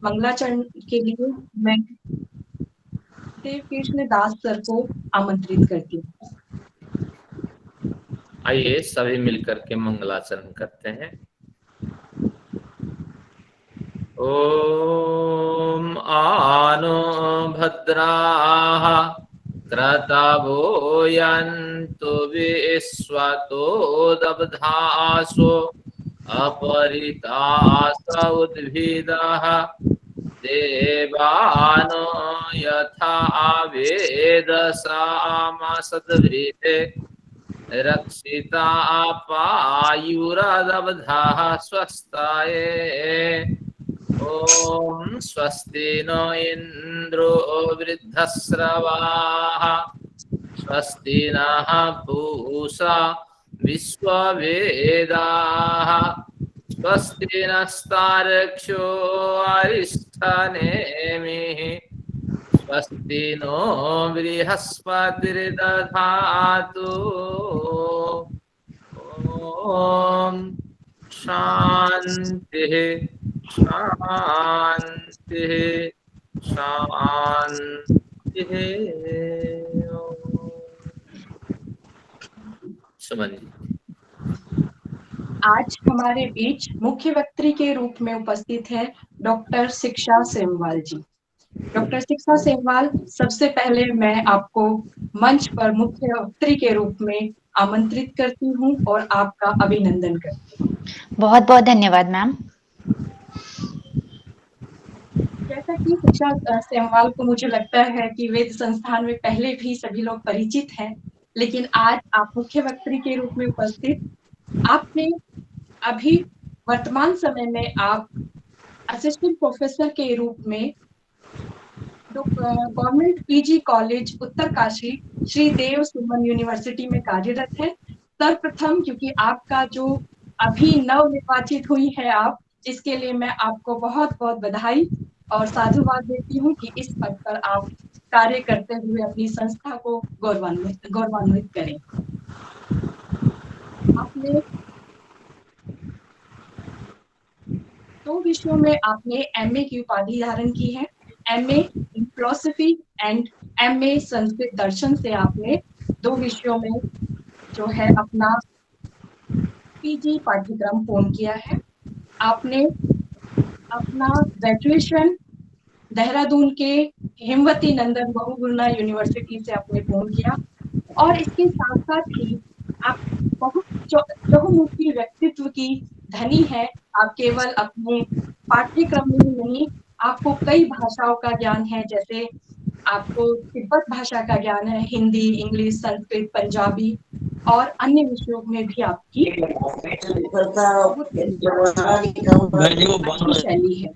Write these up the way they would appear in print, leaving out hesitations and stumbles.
मंगलाचरण के लिए मैं देव कृष्ण दास सर को आमंत्रित करती हूँ। आइए सभी मिलकर के मंगलाचरण करते हैं। ओम आनो भद्राः क्रतवो यन्तु विश्वतो दब्धासो अपरितास उद्भिदः देवानो यथा वेदसामसद्वृते रक्षिता पायुरदब्धाः स्वस्ताये। ओम स्वस्ति नो इंद्रो वृद्धश्रवाः स्वस्ति नः पूषा विश्ववेदाः स्वस्ति नस्तार्क्ष्यो अरिष्ठनेमिः स्वस्ति नो बृहस्पतिर्दधातु। ओम शांति शांति शांति। सुमन जी, आज हमारे बीच मुख्य वक्ता के रूप में उपस्थित है डॉक्टर शिक्षा सेमवाल जी। डॉक्टर शिक्षा सेमवाल, सबसे पहले मैं आपको मंच पर मुख्य वक्ता के रूप में आमंत्रित करती हूँ और आपका अभिनंदन करती हूँ। बहुत बहुत धन्यवाद मैम। जैसा कि शिक्षा सेमवाल को मुझे लगता है कि वेद संस्थान में पहले भी सभी लोग परिचित हैं, लेकिन आज आप मुख्य वक्ता के रूप में उपस्थित, आपने अभी वर्तमान समय में आप असिस्टेंट प्रोफेसर के रूप में government PG college Uttarkashi Shri Dev Suman university में कार्यरत है। सर्वप्रथम, क्योंकि आपका जो अभी नव निर्वाचित हुई है आप, इसके लिए मैं आपको बहुत बहुत बधाई और साधुवाद देती हूँ कि इस पद पर आप कार्य करते हुए अपनी संस्था को गौरवान्वित करें। आपने 2 विषयों में आपने एमए की उपाधि धारण की है। MA in philosophy and MA Sanskrit दर्शन से आपने 2 विषयों में जो है अपना पीजी पाठ्यक्रम पूर्ण किया है। आपने अपना ग्रेजुएशन देहरादून के हेमवती नंदन बहुगुणा यूनिवर्सिटी से आपने पूर्ण किया और इसके साथ साथ ही आप बहुत चहुमुखी व्यक्तित्व की धनी है। आप केवल अपने पाठ्यक्रम में ही नहीं, आपको कई भाषाओं का ज्ञान है, जैसे आपको तिब्बत भाषा का ज्ञान है, हिंदी, इंग्लिश, संस्कृत, पंजाबी और अन्य विषयों में भी आपकी अच्छी शैली है।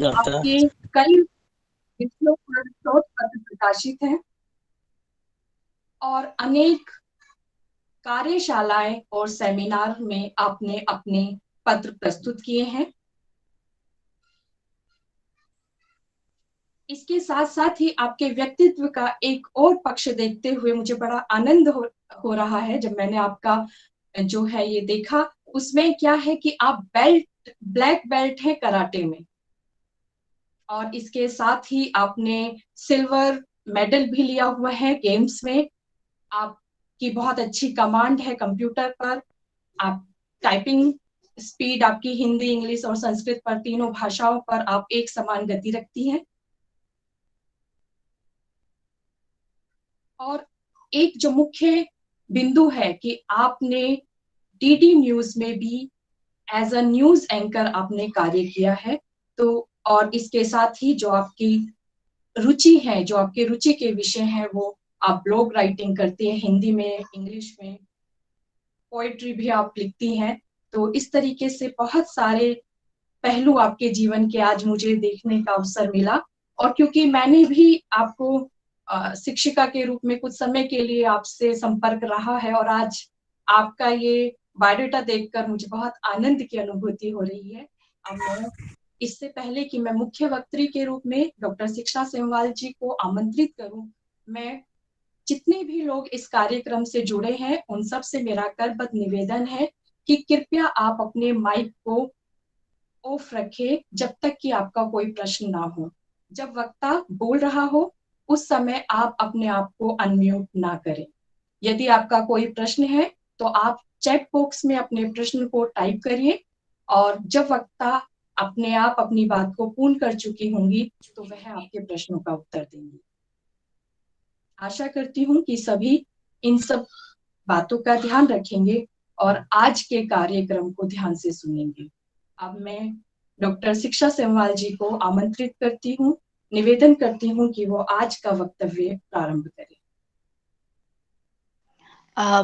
आपके कई विषयों पर शोध पत्र प्रकाशित हैं और अनेक कार्यशालाएं और सेमिनार में आपने अपने पत्र प्रस्तुत किए हैं। इसके साथ साथ ही आपके व्यक्तित्व का एक और पक्ष देखते हुए मुझे बड़ा आनंद हो रहा है जब मैंने आपका जो है ये देखा। उसमें क्या है कि आप ब्लैक बेल्ट है कराटे में और इसके साथ ही आपने सिल्वर मेडल भी लिया हुआ है गेम्स में। आपकी बहुत अच्छी कमांड है कंप्यूटर पर। आप टाइपिंग स्पीड आपकी हिंदी, इंग्लिश और संस्कृत पर, तीनों भाषाओं पर आप एक समान गति रखती हैं। और एक जो मुख्य बिंदु है कि आपने डीडी न्यूज में भी एज अ न्यूज एंकर आपने कार्य किया है। तो और इसके साथ ही जो आपकी रुचि है, जो आपके रुचि के विषय हैं, वो आप ब्लॉग राइटिंग करती हैं हिंदी में, इंग्लिश में, पोएट्री भी आप लिखती हैं। तो इस तरीके से बहुत सारे पहलू आपके जीवन के आज मुझे देखने का अवसर मिला। और क्योंकि मैंने भी आपको शिक्षिका के रूप में कुछ समय के लिए आपसे संपर्क रहा है और आज आपका ये बायोडाटा देखकर मुझे बहुत आनंद की अनुभूति हो रही है। अब मैं इससे पहले कि मैं मुख्य वक्त्री के रूप में डॉक्टर शिक्षा सेमवाल जी को आमंत्रित करूं, मैं जितने भी लोग इस कार्यक्रम से जुड़े हैं उन सब से मेरा करबद्ध निवेदन है कि कृपया आप अपने माइक को ऑफ रखें जब तक कि आपका कोई प्रश्न ना हो। जब वक्ता बोल रहा हो उस समय आप अपने आप को अनम्यूट ना करें। यदि आपका कोई प्रश्न है तो आप चैट बॉक्स में अपने प्रश्न को टाइप करिए और जब वक्ता अपने आप अपनी बात को पूर्ण कर चुकी होंगी तो वह आपके प्रश्नों का उत्तर देंगी। आशा करती हूँ कि सभी इन सब बातों का ध्यान रखेंगे और आज के कार्यक्रम को ध्यान से सुनेंगे। अब मैं डॉक्टर शिक्षा सेमवाल जी को आमंत्रित करती हूँ, निवेदन करती हूँ कि वो आज का वक्तव्य प्रारंभ करें।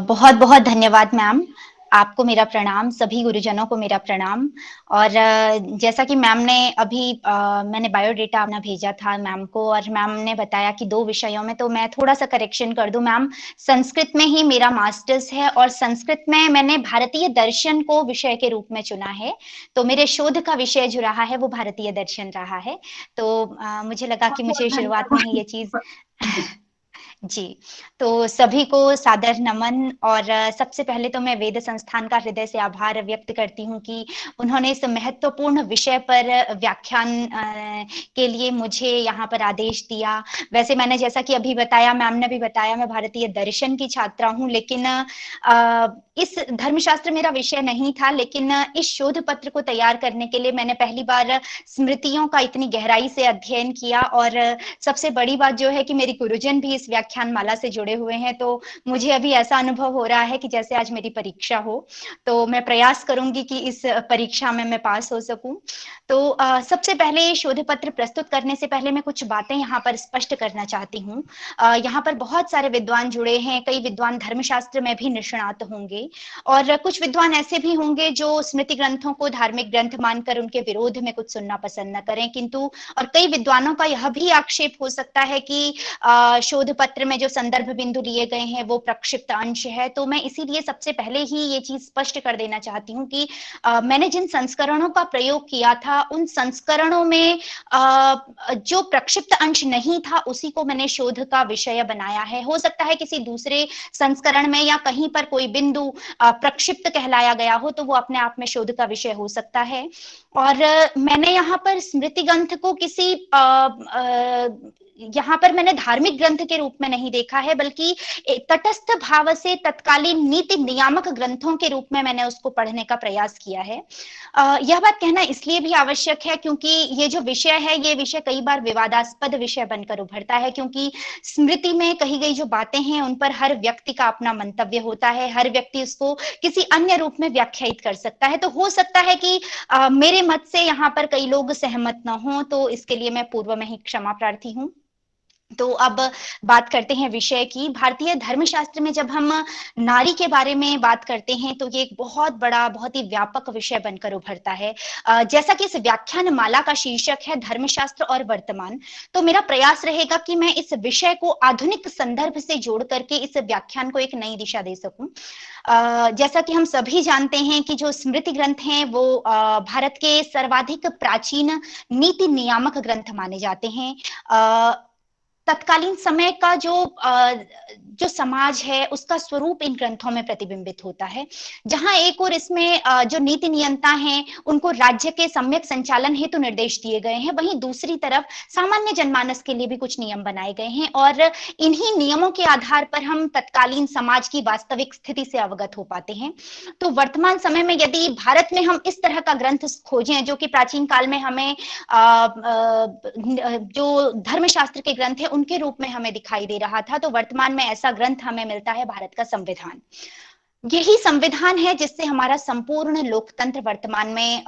बहुत बहुत धन्यवाद मैम। आपको मेरा प्रणाम, सभी गुरुजनों को मेरा प्रणाम। और जैसा कि मैम ने अभी मैंने बायोडेटा अपना भेजा था मैम को और मैम ने बताया कि 2 विषयों में, तो मैं थोड़ा सा करेक्शन कर दूं मैम। संस्कृत में ही मेरा मास्टर्स है और संस्कृत में मैंने भारतीय दर्शन को विषय के रूप में चुना है। तो मेरे शोध का विषय जो रहा है वो भारतीय दर्शन रहा है। तो मुझे लगा कि मुझे शुरुआत में ही ये चीज जी, तो सभी को सादर नमन। और सबसे पहले तो मैं वेद संस्थान का हृदय से आभार व्यक्त करती हूँ कि उन्होंने इस महत्वपूर्ण विषय पर व्याख्यान के लिए मुझे यहाँ पर आदेश दिया। वैसे मैंने जैसा कि अभी बताया, मैम ने भी बताया, मैं भारतीय दर्शन की छात्रा हूँ, लेकिन इस धर्मशास्त्र मेरा विषय नहीं था। लेकिन इस शोध पत्र को तैयार करने के लिए मैंने पहली बार स्मृतियों का इतनी गहराई से अध्ययन किया। और सबसे बड़ी बात जो है कि मेरी गुरुजन भी इस व्याख्यान माला से जुड़े हुए हैं। तो मुझे अभी ऐसा अनुभव हो रहा है कि जैसे आज मेरी परीक्षा हो। तो मैं प्रयास करूंगी कि इस परीक्षा में मैं पास हो सकूं। तो सबसे पहले शोध पत्र प्रस्तुत करने से पहले मैं कुछ बातें यहाँ पर स्पष्ट करना चाहती हूँ। यहाँ पर बहुत सारे विद्वान जुड़े हैं, कई विद्वान धर्मशास्त्र में भी निष्णात होंगे और कुछ विद्वान ऐसे भी होंगे जो स्मृति ग्रंथों को धार्मिक ग्रंथ मानकर उनके विरोध में कुछ सुनना पसंद न करें। किंतु और कई विद्वानों का यह भी आक्षेप हो सकता है कि शोध पत्र में जो संदर्भ बिंदु लिए गए हैं वो प्रक्षिप्त अंश है। तो मैं इसीलिए सबसे पहले ही ये चीज स्पष्ट कर देना चाहती हूँ कि मैंने जिन संस्करणों का प्रयोग किया था उन संस्करणों में जो प्रक्षिप्त अंश नहीं था उसी को मैंने शोध का विषय बनाया है। हो सकता है किसी दूसरे संस्करण में या कहीं पर कोई बिंदु प्रक्षिप्त कहलाया गया हो तो वो अपने आप में शोध का विषय हो सकता है। और मैंने यहाँ पर स्मृति ग्रंथ को किसी यहाँ पर मैंने धार्मिक ग्रंथ के रूप में नहीं देखा है, बल्कि तटस्थ भाव से तत्कालीन नीति नियामक ग्रंथों के रूप में मैंने उसको पढ़ने का प्रयास किया है। यह बात कहना इसलिए भी आवश्यक है क्योंकि ये जो विषय है ये विषय कई बार विवादास्पद विषय बनकर उभरता है, क्योंकि स्मृति में कही गई जो बातें हैं उन पर हर व्यक्ति का अपना मंतव्य होता है, हर व्यक्ति उसको किसी अन्य रूप में व्याख्यायित कर सकता है। तो हो सकता है कि मेरे मत से यहाँ पर कई लोग सहमत न हो, तो इसके लिए मैं पूर्व में ही क्षमा प्रार्थी हूँ। तो अब बात करते हैं विषय की। भारतीय धर्मशास्त्र में जब हम नारी के बारे में बात करते हैं तो ये एक बहुत बड़ा, बहुत ही व्यापक विषय बनकर उभरता है। जैसा कि इस व्याख्यान माला का शीर्षक है धर्मशास्त्र और वर्तमान, तो मेरा प्रयास रहेगा कि मैं इस विषय को आधुनिक संदर्भ से जोड़ करके इस व्याख्यान को एक नई दिशा दे सकूं। जैसा कि हम सभी जानते हैं कि जो स्मृति ग्रंथ हैं वो भारत के सर्वाधिक प्राचीन नीति नियामक ग्रंथ माने जाते हैं। तत्कालीन समय का जो समाज है उसका स्वरूप इन ग्रंथों में प्रतिबिंबित होता है। जहां एक और इसमें जो नीति नियंता हैं उनको राज्य के सम्यक संचालन हेतु निर्देश दिए गए हैं, वहीं दूसरी तरफ सामान्य जनमानस के लिए भी कुछ नियम बनाए गए हैं और इन्हीं नियमों के आधार पर हम तत्कालीन समाज की वास्तविक स्थिति से अवगत हो पाते हैं। तो वर्तमान समय में यदि भारत में हम इस तरह का ग्रंथ खोजें जो कि प्राचीन काल में हमें जो धर्मशास्त्र के ग्रंथ है उनके रूप में हमें दिखाई दे रहा था, तो वर्तमान में ऐसा ग्रंथ हमें मिलता है भारत का संविधान। यही संविधान है जिससे हमारा संपूर्ण लोकतंत्र वर्तमान में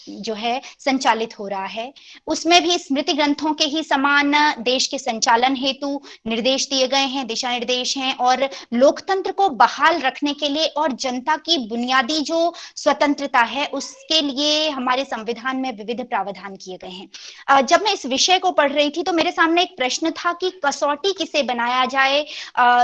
जो है संचालित हो रहा है। उसमें भी स्मृति ग्रंथों के ही समान देश के संचालन हेतु निर्देश दिए गए हैं, दिशा निर्देश हैं, और लोकतंत्र को बहाल रखने के लिए और जनता की बुनियादी जो स्वतंत्रता है उसके लिए हमारे संविधान में विविध प्रावधान किए गए हैं। जब मैं इस विषय को पढ़ रही थी तो मेरे सामने एक प्रश्न था कि कसौटी किसे बनाया जाए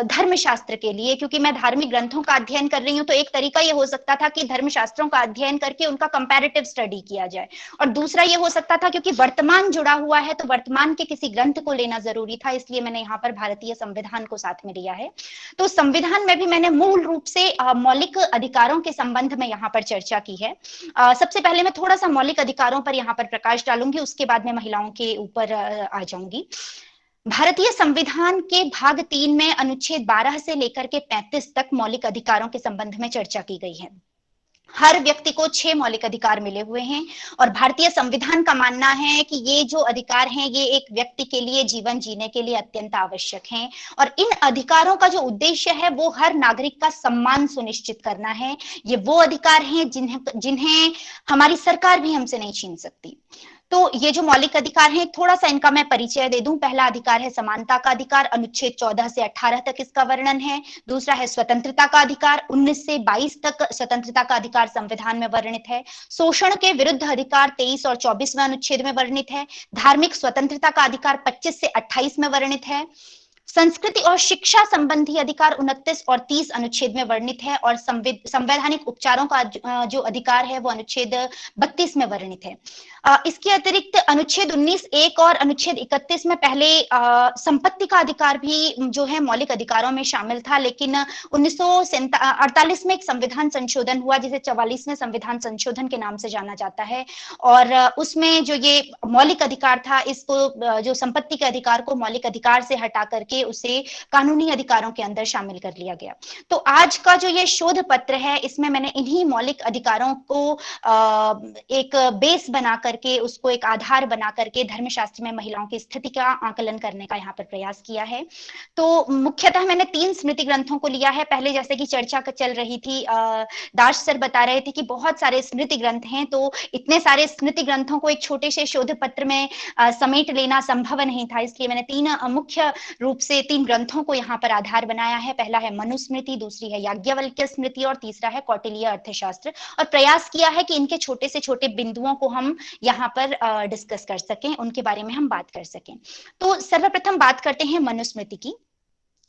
धर्मशास्त्र के लिए, क्योंकि मैं धार्मिक ग्रंथों का अध्ययन कर रही हूँ तो एक तरीका ये हो सकता था कि धर्मशास्त्रों का अध्ययन करके उनका कंपैरेटिव स्टडी किया जाए, और दूसरा ये हो सकता था क्योंकि वर्तमान जुड़ा हुआ है तो वर्तमान के किसी ग्रंथ को लेना जरूरी था, इसलिए मैंने यहाँ पर भारतीय संविधान को साथ में लिया है। तो संविधान में भी मैंने मूल रूप से मौलिक अधिकारों के संबंध में यहाँ पर चर्चा की है। सबसे पहले मैं थोड़ा सा मौलिक अधिकारों पर यहाँ पर प्रकाश डालूंगी, उसके बाद मैं महिलाओं के ऊपर आ जाऊंगी। भारतीय संविधान के भाग 3 में अनुच्छेद 12 से लेकर के 35 तक मौलिक अधिकारों के संबंध में चर्चा की गई है। हर व्यक्ति को 6 मौलिक अधिकार मिले हुए हैं, और भारतीय संविधान का मानना है कि ये जो अधिकार हैं ये एक व्यक्ति के लिए जीवन जीने के लिए अत्यंत आवश्यक हैं, और इन अधिकारों का जो उद्देश्य है वो हर नागरिक का सम्मान सुनिश्चित करना है। ये वो अधिकार हैं जिन्हें हमारी सरकार भी हमसे नहीं छीन सकती। तो ये जो मौलिक अधिकार हैं, थोड़ा सा इनका मैं परिचय दे दूं। पहला अधिकार है समानता का अधिकार, अनुच्छेद 14 से 18 तक इसका वर्णन है। दूसरा है स्वतंत्रता का अधिकार, 19 से 22 तक स्वतंत्रता का अधिकार संविधान में वर्णित है। शोषण के विरुद्ध अधिकार 23 और 24वें अनुच्छेद में वर्णित है। धार्मिक स्वतंत्रता का अधिकार 25 से 28 में वर्णित है। संस्कृति और शिक्षा संबंधी अधिकार 29 और 30 अनुच्छेद में वर्णित है, और संवैधानिक उपचारों का जो अधिकार है वो अनुच्छेद 32 में वर्णित है। इसके अतिरिक्त अनुच्छेद 19(1) और अनुच्छेद 31 में पहले संपत्ति का अधिकार भी जो है मौलिक अधिकारों में शामिल था, लेकिन 1948 में एक संविधान संशोधन हुआ जिसे 44वें संविधान संशोधन के नाम से जाना जाता है, और उसमें जो ये मौलिक अधिकार था, इसको जो संपत्ति के अधिकार को मौलिक अधिकार से हटा करके उसे कानूनी अधिकारों के अंदर शामिल कर लिया गया। तो आज का जो ये शोध पत्र है इसमें मैंने इन्हीं मौलिक अधिकारों को एक बेस बना करके, उसको एक आधार बना करके धर्मशास्त्र में महिलाओं की स्थिति का आकलन करने का यहाँ पर प्रयास किया है। तो मुख्यतः मैंने 3 स्मृति ग्रंथों को लिया है। पहले जैसे कि चर्चा चल रही थी, दास सर बता रहे थे कि बहुत सारे स्मृति ग्रंथ हैं, तो इतने सारे स्मृति ग्रंथों को एक छोटे से शोध पत्र में समेट लेना संभव नहीं था, इसलिए मैंने 3 मुख्य रूप से 3 ग्रंथों को यहाँ पर आधार बनाया है। पहला है मनुस्मृति, दूसरी है याज्ञवल्क्य स्मृति, और तीसरा है कौटिल्य अर्थशास्त्र, और प्रयास किया है कि इनके छोटे से छोटे बिंदुओं को हम यहाँ पर डिस्कस कर सकें, उनके बारे में हम बात कर सकें। तो सर्वप्रथम बात करते हैं मनुस्मृति की।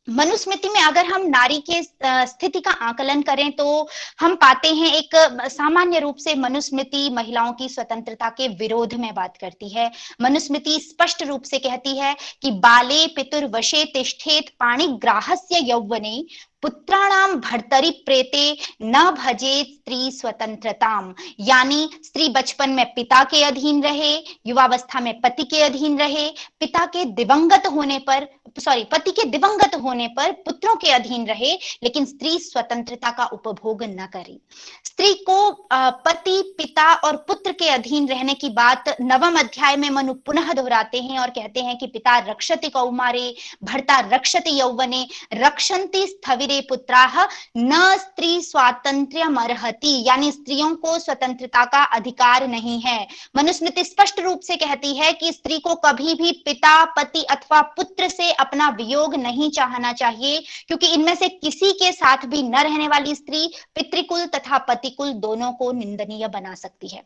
मनुस्मृति में अगर हम नारी के स्थिति का आकलन करें तो हम पाते हैं एक सामान्य रूप से मनुस्मृति महिलाओं की स्वतंत्रता के विरोध में बात करती है। मनुस्मृति स्पष्ट रूप से कहती है कि बाले पितुर्वशे तिष्ठेत पाणिग्राहस्य यौवने पुत्राणाम भर्तरि प्रेते न भजे स्त्री स्वतंत्रताम, यानी स्त्री बचपन में पिता के अधीन रहे, युवावस्था में पति के अधीन रहे, पति के दिवंगत होने पर पुत्रों के अधीन रहे, लेकिन स्त्री स्वतंत्रता का उपभोग न करे। स्त्री को पति, पिता और पुत्र के अधीन रहने की बात 9वें अध्याय में मनु पुनः दोहराते हैं और कहते हैं कि पिता रक्षति कौमारे, भर्ता रक्षति यौवने, रक्षन्ति स्थविरे पुत्राः न स्त्री स्वातंत्र्यम अर्हति, यानी स्त्रियों को स्वतंत्रता का अधिकार नहीं है। मनुस्मृति स्पष्ट रूप से कहती है कि स्त्री को कभी भी पिता, पति अथवा पुत्र से अपना वियोग नहीं चाहना चाहिए, क्योंकि इनमें से किसी के साथ भी न रहने वाली स्त्री पितृकुल तथा पतिकुल दोनों को निंदनीय बना सकती है।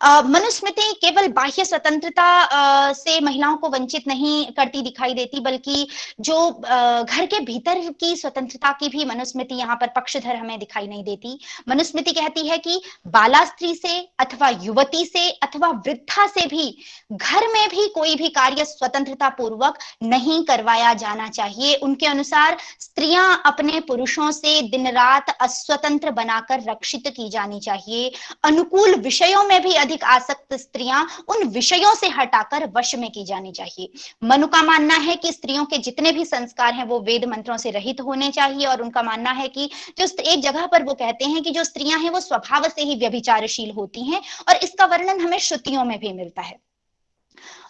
मनुस्मृति केवल बाह्य स्वतंत्रता से महिलाओं को वंचित नहीं करती दिखाई देती, बल्कि जो घर के भीतर की स्वतंत्रता की भी मनुस्मृति यहाँ पर पक्षधर हमें दिखाई नहीं देती। मनुस्मृति कहती है कि बाला स्त्री से अथवा युवती से अथवा वृद्धा से भी घर में भी कोई भी कार्य स्वतंत्रता पूर्वक नहीं करवाया जाना चाहिए। उनके अनुसार स्त्रियां अपने पुरुषों से दिन रात अस्वतंत्र बनाकर रक्षित की जानी चाहिए। अनुकूल विषयों में भी अधिक आसक्त स्त्रियां उन विषयों से हटाकर वश में की जानी चाहिए। मनु का मानना है कि स्त्रियों के जितने भी संस्कार हैं वो वेद मंत्रों से रहित होने चाहिए, और उनका मानना है कि जो एक जगह पर वो कहते हैं कि जो स्त्रियां हैं वो स्वभाव से ही व्यभिचारशील होती हैं, और इसका वर्णन हमें श्रुतियों में भी मिलता है।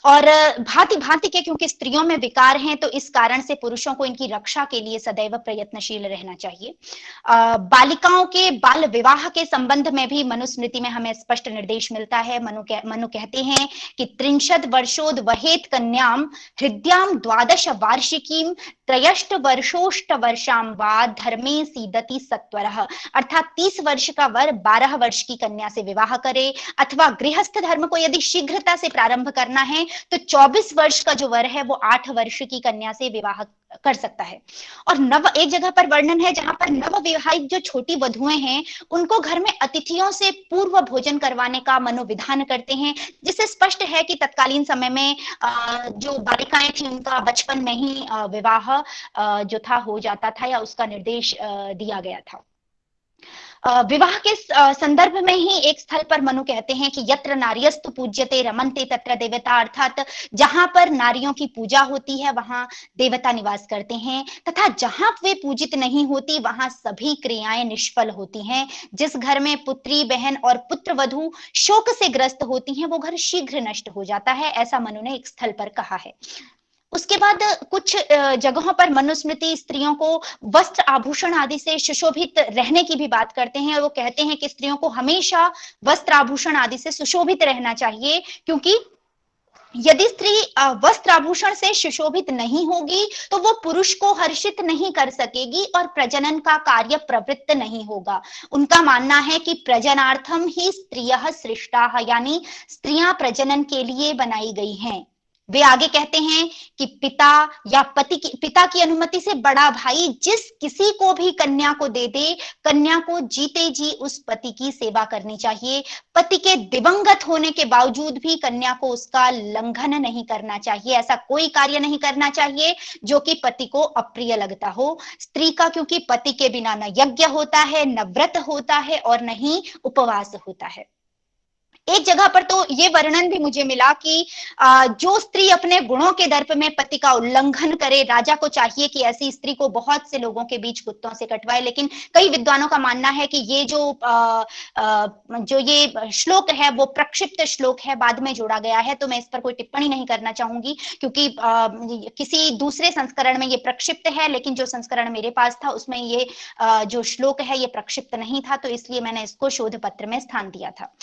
और भांति भांति के क्योंकि स्त्रियों में विकार हैं, तो इस कारण से पुरुषों को इनकी रक्षा के लिए सदैव प्रयत्नशील रहना चाहिए। बालिकाओं के बाल विवाह के संबंध में भी मनुस्मृति में हमें स्पष्ट निर्देश मिलता है। मनु कहते हैं कि 30 वर्षोद वहेत कन्याम हृद्याम 12 वार्षिकीम 63 वर्षोष्ट वर्षाम वा धर्मे सीदति सत्वरः, अर्थात 30 वर्ष का वर 12 वर्ष की कन्या से विवाह करे, अथवा गृहस्थ धर्म को यदि शीघ्रता से प्रारंभ करना है तो 24 वर्ष का जो वर है वो 8 वर्ष की कन्या से विवाह कर सकता है। और एक जगह पर वर्णन है जहां पर नव विवाहित जो छोटी वधुएं हैं उनको घर में अतिथियों से पूर्व भोजन करवाने का मनोविधान करते हैं, जिससे स्पष्ट है कि तत्कालीन समय में जो बालिकाएं थी उनका बचपन में ही विवाह जो था हो जाता था या उसका निर्देश दिया गया था। विवाह के संदर्भ में ही एक स्थल पर मनु कहते हैं कि यत्र नार्यस्तु पूज्यते रमन्ते तत्र देवता, अर्थात जहां पर नारियों की पूजा होती है वहां देवता निवास करते हैं, तथा जहां वे पूजित नहीं होती वहां सभी क्रियाएं निष्फल होती हैं। जिस घर में पुत्री बहन और पुत्र वधु शोक से ग्रस्त होती हैं वो घर शीघ्र नष्ट हो जाता है, ऐसा मनु ने एक स्थल पर कहा है। उसके बाद कुछ जगहों पर मनुस्मृति स्त्रियों को वस्त्र आभूषण आदि से सुशोभित रहने की भी बात करते हैं, और वो कहते हैं कि स्त्रियों को हमेशा वस्त्र आभूषण आदि से सुशोभित रहना चाहिए, क्योंकि यदि स्त्री वस्त्र आभूषण से सुशोभित नहीं होगी तो वो पुरुष को हर्षित नहीं कर सकेगी और प्रजनन का कार्य प्रवृत्त नहीं होगा। उनका मानना है कि प्रजनार्थम ही स्त्रियः सृष्टाः, यानी स्त्रियां प्रजनन के लिए बनाई गई हैं। वे आगे कहते हैं कि पिता या पिता की अनुमति से बड़ा भाई जिस किसी को भी कन्या को दे दे, कन्या को जीते जी उस पति की सेवा करनी चाहिए। पति के दिवंगत होने के बावजूद भी कन्या को उसका लंघन नहीं करना चाहिए, ऐसा कोई कार्य नहीं करना चाहिए जो कि पति को अप्रिय लगता हो। स्त्री का क्योंकि पति के बिना न यज्ञ होता है, न व्रत होता है और न ही उपवास होता है। एक जगह पर तो ये वर्णन भी मुझे मिला कि जो स्त्री अपने गुणों के दर्प में पति का उल्लंघन करे, राजा को चाहिए कि ऐसी स्त्री को बहुत से लोगों के बीच कुत्तों से कटवाए। लेकिन कई विद्वानों का मानना है कि ये जो ये श्लोक है वो प्रक्षिप्त श्लोक है, बाद में जोड़ा गया है, तो मैं इस पर कोई टिप्पणी नहीं करना चाहूंगी क्योंकि किसी दूसरे संस्करण में ये प्रक्षिप्त है, लेकिन जो संस्करण मेरे पास था उसमें ये जो श्लोक है ये प्रक्षिप्त नहीं था, तो इसलिए मैंने इसको शोध पत्र में स्थान दिया था।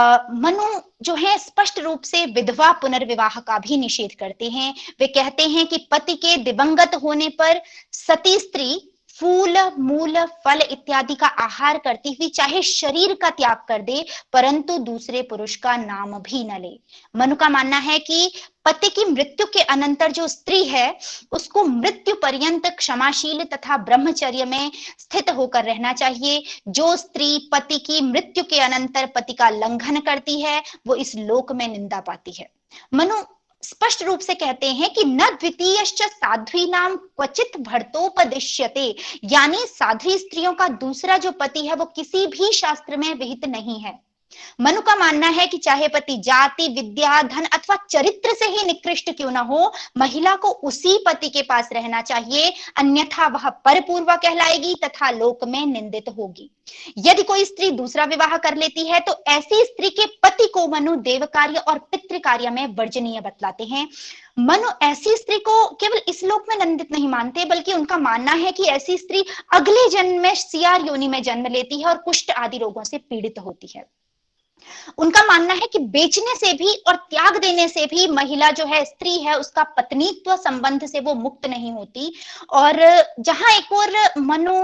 मनु जो है स्पष्ट रूप से विधवा पुनर्विवाह का भी निषेध करते हैं। वे कहते हैं कि पति के दिवंगत होने पर सती स्त्री फूल मूल फल इत्यादि का आहार करती हुई चाहे शरीर का त्याग कर दे परंतु दूसरे पुरुष का नाम भी न ले। मनु का मानना है कि पति की मृत्यु के अनंतर जो स्त्री है उसको मृत्यु पर्यंत क्षमाशील तथा ब्रह्मचर्य में स्थित होकर रहना चाहिए। जो स्त्री पति की मृत्यु के अनंतर पति का लंघन करती है वो इस लोक में निंदा पाती है। मनु स्पष्ट रूप से कहते हैं कि न द्वितीयश्च साध्वीनाम क्वचित भर्तोपदिश्यते, यानी साध्वी स्त्रियों का दूसरा जो पति है वो किसी भी शास्त्र में विहित नहीं है। मनु का मानना है कि चाहे पति जाति विद्या धन अथवा चरित्र से ही निकृष्ट क्यों न हो, महिला को उसी पति के पास रहना चाहिए, अन्यथा वह परपूर्वा कहलाएगी तथा लोक में निंदित होगी। यदि कोई स्त्री दूसरा विवाह कर लेती है तो ऐसी स्त्री के पति को मनु देव कार्य और पितृ कार्य में वर्जनीय बतलाते हैं। मनु ऐसी स्त्री को केवल इस लोक में निंदित नहीं मानते बल्कि उनका मानना है कि ऐसी स्त्री अगले जन्म में सियार योनि में जन्म लेती है और कुष्ठ आदि रोगों से पीड़ित होती है। उनका मानना है कि बेचने से भी और त्याग देने से भी महिला जो है स्त्री है उसका पत्नीत्व संबंध से वो मुक्त नहीं होती। और जहां एक और मनु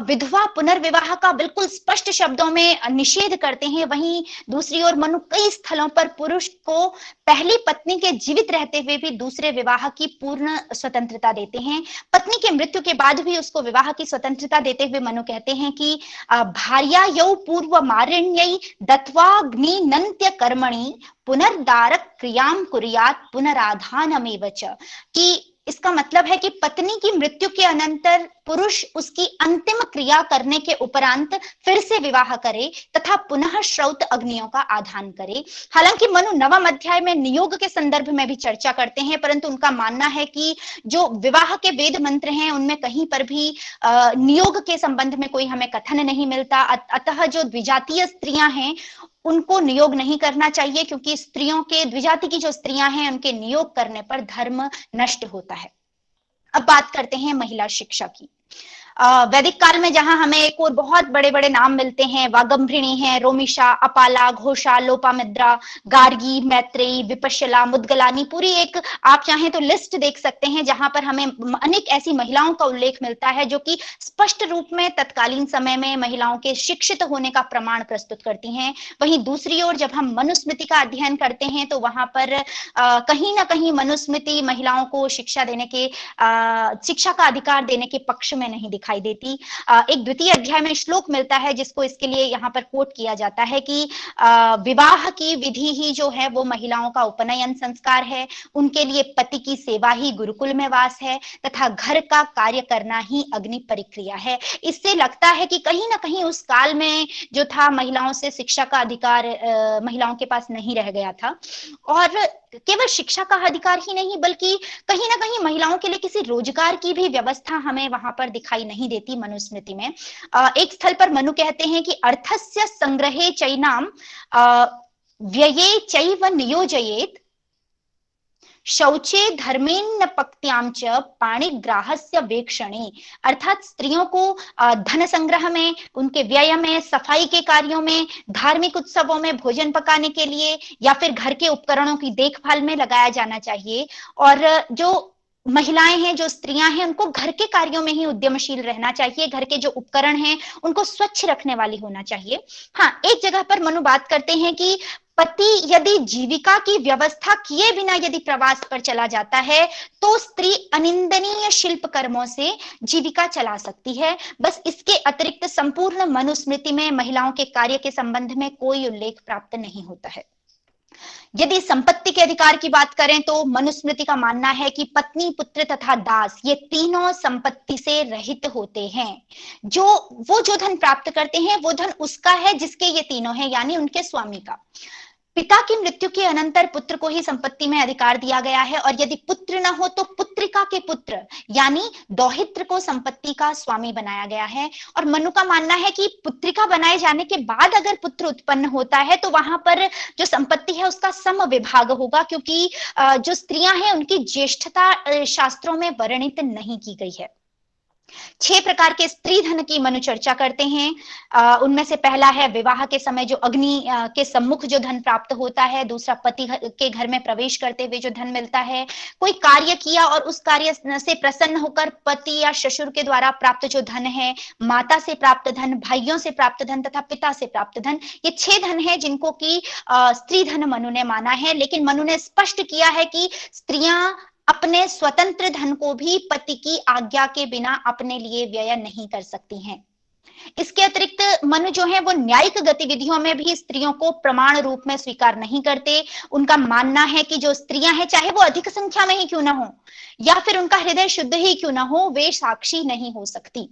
विधवा पुनर्विवाह का बिल्कुल स्पष्ट शब्दों में निषेध करते हैं, वहीं दूसरी ओर मनु कई स्थलों पर पुरुष को पहली पत्नी के जीवित रहते हुए भी दूसरे विवाह की पूर्ण स्वतंत्रता देते हैं। पत्नी के मृत्यु के बाद भी उसको विवाह की स्वतंत्रता देते हुए मनु कहते हैं कि भार्या यौ पूर्व मारिण्यै दत्वाग्नि नन्त्य कर्मणि पुनर्दारक क्रियाम कुर्यात् पुनराधानमेव च, कि इसका मतलब है कि पत्नी की मृत्यु के अनंतर पुरुष उसकी अंतिम क्रिया करने के उपरांत फिर से विवाह करे तथा पुनः श्रौत अग्नियों का आधान करे। हालांकि मनु नवम अध्याय में नियोग के संदर्भ में भी चर्चा करते हैं, परंतु उनका मानना है कि जो विवाह के वेद मंत्र हैं उनमें कहीं पर भी नियोग के संबंध में कोई हमें कथन नहीं मिलता। अतः जो द्विजातीय स्त्रियां हैं उनको नियोग नहीं करना चाहिए, क्योंकि स्त्रियों के द्विजाति की जो स्त्रियां हैं उनके नियोग करने पर धर्म नष्ट होता है। अब बात करते हैं महिला शिक्षा की। वैदिक काल में जहां हमें एक और बहुत बड़े बड़े नाम मिलते हैं, वागंभृणी है, रोमिशा, अपाला, घोषा, लोपामुद्रा, गार्गी, मैत्रेयी, विपश्यला, मुद्गलानी, पूरी एक आप चाहें तो लिस्ट देख सकते हैं जहां पर हमें अनेक ऐसी महिलाओं का उल्लेख मिलता है जो कि स्पष्ट रूप में तत्कालीन समय में महिलाओं के शिक्षित होने का प्रमाण प्रस्तुत करती हैं। वहीं दूसरी ओर जब हम मनुस्मृति का अध्ययन करते हैं तो वहां पर कहीं ना कहीं मनुस्मृति महिलाओं को शिक्षा देने के शिक्षा का अधिकार देने के पक्ष में नहीं दिखाई देती। एक द्वितीय अध्याय में श्लोक मिलता है जिसको इसके लिए यहाँ पर कोट किया जाता है कि विवाह की विधि ही जो है वो महिलाओं का उपनयन संस्कार है, उनके लिए पति की सेवा ही गुरुकुल में वास है तथा घर का कार्य करना ही अग्नि परिक्रिया है। इससे लगता है कि कहीं ना कहीं उस काल में जो था महिलाओं से शिक्षा का अधिकार महिलाओं के पास नहीं रह गया था। और केवल शिक्षा का अधिकार ही नहीं बल्कि कहीं ना कहीं महिलाओं के लिए किसी रोजगार की भी व्यवस्था हमें वहां पर दिखाई नहीं देती मनुस्मृति में। एक स्थल पर मनु कहते हैं कि अर्थस्य संग्रहे चैनाम व्यये चैव नियोजयेत शौचे धर्मेन्न पक्त्याम च पाणिग्राहस्य वेक्षणे। अर्थात स्त्रियों को धन संग्रह में, उनके व्यय में, सफाई के कार्यों में, धार्मिक उत्सवों में भोजन पकाने के लिए या फिर घर के उपकरणों की देखभाल में लगाया जाना चाहिए। और जो महिलाएं हैं, जो स्त्रियां हैं, उनको घर के कार्यों में ही उद्यमशील रहना चाहिए, घर के जो उपकरण हैं उनको स्वच्छ रखने वाली होना चाहिए। हाँ, एक जगह पर मनु बात करते हैं कि पति यदि जीविका की व्यवस्था किए बिना यदि प्रवास पर चला जाता है तो स्त्री अनिंदनीय शिल्प कर्मों से जीविका चला सकती है। बस इसके अतिरिक्त संपूर्ण मनुस्मृति में महिलाओं के कार्य के संबंध में कोई उल्लेख प्राप्त नहीं होता है। यदि संपत्ति के अधिकार की बात करें तो मनुस्मृति का मानना है कि पत्नी, पुत्र तथा दास ये तीनों संपत्ति से रहित होते हैं। वो जो धन प्राप्त करते हैं वो धन उसका है जिसके ये तीनों हैं, यानी उनके स्वामी का। पिता की मृत्यु के अनंतर पुत्र को ही संपत्ति में अधिकार दिया गया है और यदि पुत्र न हो तो पुत्रिका के पुत्र यानी दौहित्र को संपत्ति का स्वामी बनाया गया है। और मनु का मानना है कि पुत्रिका बनाए जाने के बाद अगर पुत्र उत्पन्न होता है तो वहां पर जो संपत्ति है उसका सम विभाग होगा, क्योंकि जो स्त्रियां हैं उनकी ज्येष्ठता शास्त्रों में वर्णित नहीं की गई है। 6 प्रकार के स्त्री धन की मनु चर्चा करते हैं। उनमें से पहला है विवाह के समय जो अग्नि के सम्मुख जो धन प्राप्त होता है, दूसरा पति के घर में प्रवेश करते हुए जो धन मिलता है, कोई कार्य किया और उस कार्य से प्रसन्न होकर पति या ससुर के द्वारा प्राप्त जो धन है, माता से प्राप्त धन, भाइयों से प्राप्त धन तथा पिता से प्राप्त धन, ये 6 धन है जिनको की स्त्री धन मनु ने माना है। लेकिन मनु ने स्पष्ट किया है कि स्त्रियां अपने स्वतंत्र धन को भी पति की आज्ञा के बिना अपने लिए व्यय नहीं कर सकती हैं। इसके अतिरिक्त मनु जो है वो न्यायिक गतिविधियों में भी स्त्रियों को प्रमाण रूप में स्वीकार नहीं करते। उनका मानना है कि जो स्त्रियां हैं चाहे वो अधिक संख्या में ही क्यों ना हो या फिर उनका हृदय शुद्ध ही क्यों ना हो, वे साक्षी नहीं हो सकती।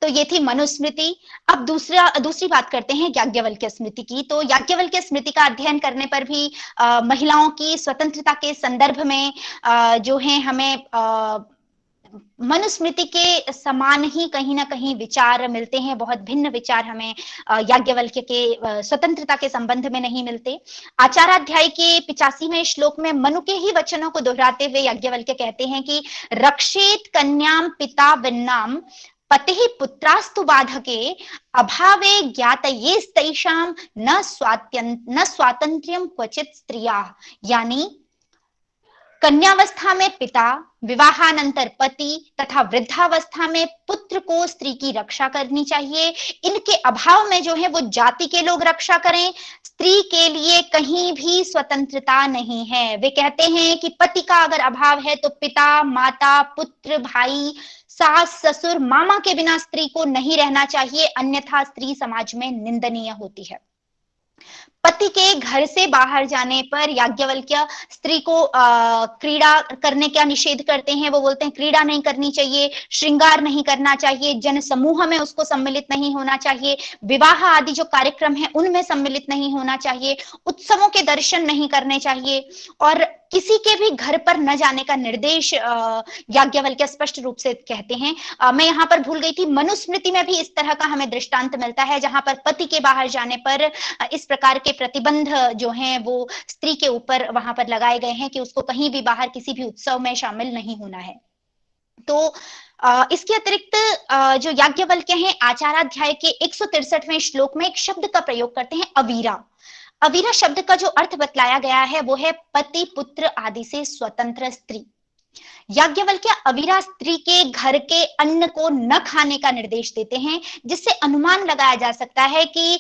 तो ये थी मनुस्मृति। अब दूसरी बात करते हैं याज्ञवल्क्य स्मृति की। तो याज्ञवल्क्य स्मृति का अध्ययन करने पर भी महिलाओं की स्वतंत्रता के संदर्भ में जो है हमें मनुस्मृति के समान ही कहीं ना कहीं विचार मिलते हैं। बहुत भिन्न विचार हमें याज्ञवल्क्य के स्वतंत्रता के संबंध में नहीं मिलते। आचाराध्याय के 85वें श्लोक में मनु के ही वचनों को दोहराते हुए याज्ञवल्क्य कहते हैं कि रक्षेत कन्याम पिता विन्नाम पति पुत्रास्तु बाधके अभावे ज्ञातये तैषाम न स्वातंत्र्यम क्वचित स्त्रिया। यानी कन्यावस्था में पिता, विवाहानंतर पति तथा वृद्धावस्था में पुत्र को स्त्री की रक्षा करनी चाहिए। इनके अभाव में जो है वो जाति के लोग रक्षा करें, स्त्री के लिए कहीं भी स्वतंत्रता नहीं है। वे कहते हैं कि पति का अगर अभाव है तो पिता, माता, पुत्र, भाई, सास, ससुर, मामा के बिना स्त्री को नहीं रहना चाहिए, अन्यथा स्त्री समाज में निंदनीय होती है। पति के घर से बाहर जाने पर याज्ञवल्क्य स्त्री को क्रीड़ा करने का निषेध करते हैं। वो बोलते हैं क्रीड़ा नहीं करनी चाहिए, श्रृंगार नहीं करना चाहिए, जन समूह में उसको सम्मिलित नहीं होना चाहिए, विवाह आदि जो कार्यक्रम है उनमें सम्मिलित नहीं होना चाहिए, उत्सवों के दर्शन नहीं करने चाहिए और किसी के भी घर पर न जाने का निर्देश याज्ञवल्क्य स्पष्ट रूप से कहते हैं। मैं यहाँ पर भूल गई थी, मनुस्मृति में भी इस तरह का हमें दृष्टांत मिलता है जहां पर पति के बाहर जाने पर इस प्रकार के प्रतिबंध जो हैं वो स्त्री के ऊपर वहां पर लगाए गए हैं कि उसको कहीं भी बाहर किसी भी उत्सव में शामिल नहीं होना है। तो इसके अतिरिक्त जो याज्ञवल्क्य हैं आचाराध्याय के 163वें श्लोक में एक शब्द का प्रयोग करते हैं, अवीरा। अवीरा शब्द का जो अर्थ बतलाया गया है वो है पति पुत्र आदि से स्वतंत्र स्त्री। याज्ञवल्क्य अवीरा स्त्री के घर के अन्न को न खाने का निर्देश देते हैं, जिससे अनुमान लगाया जा सकता है कि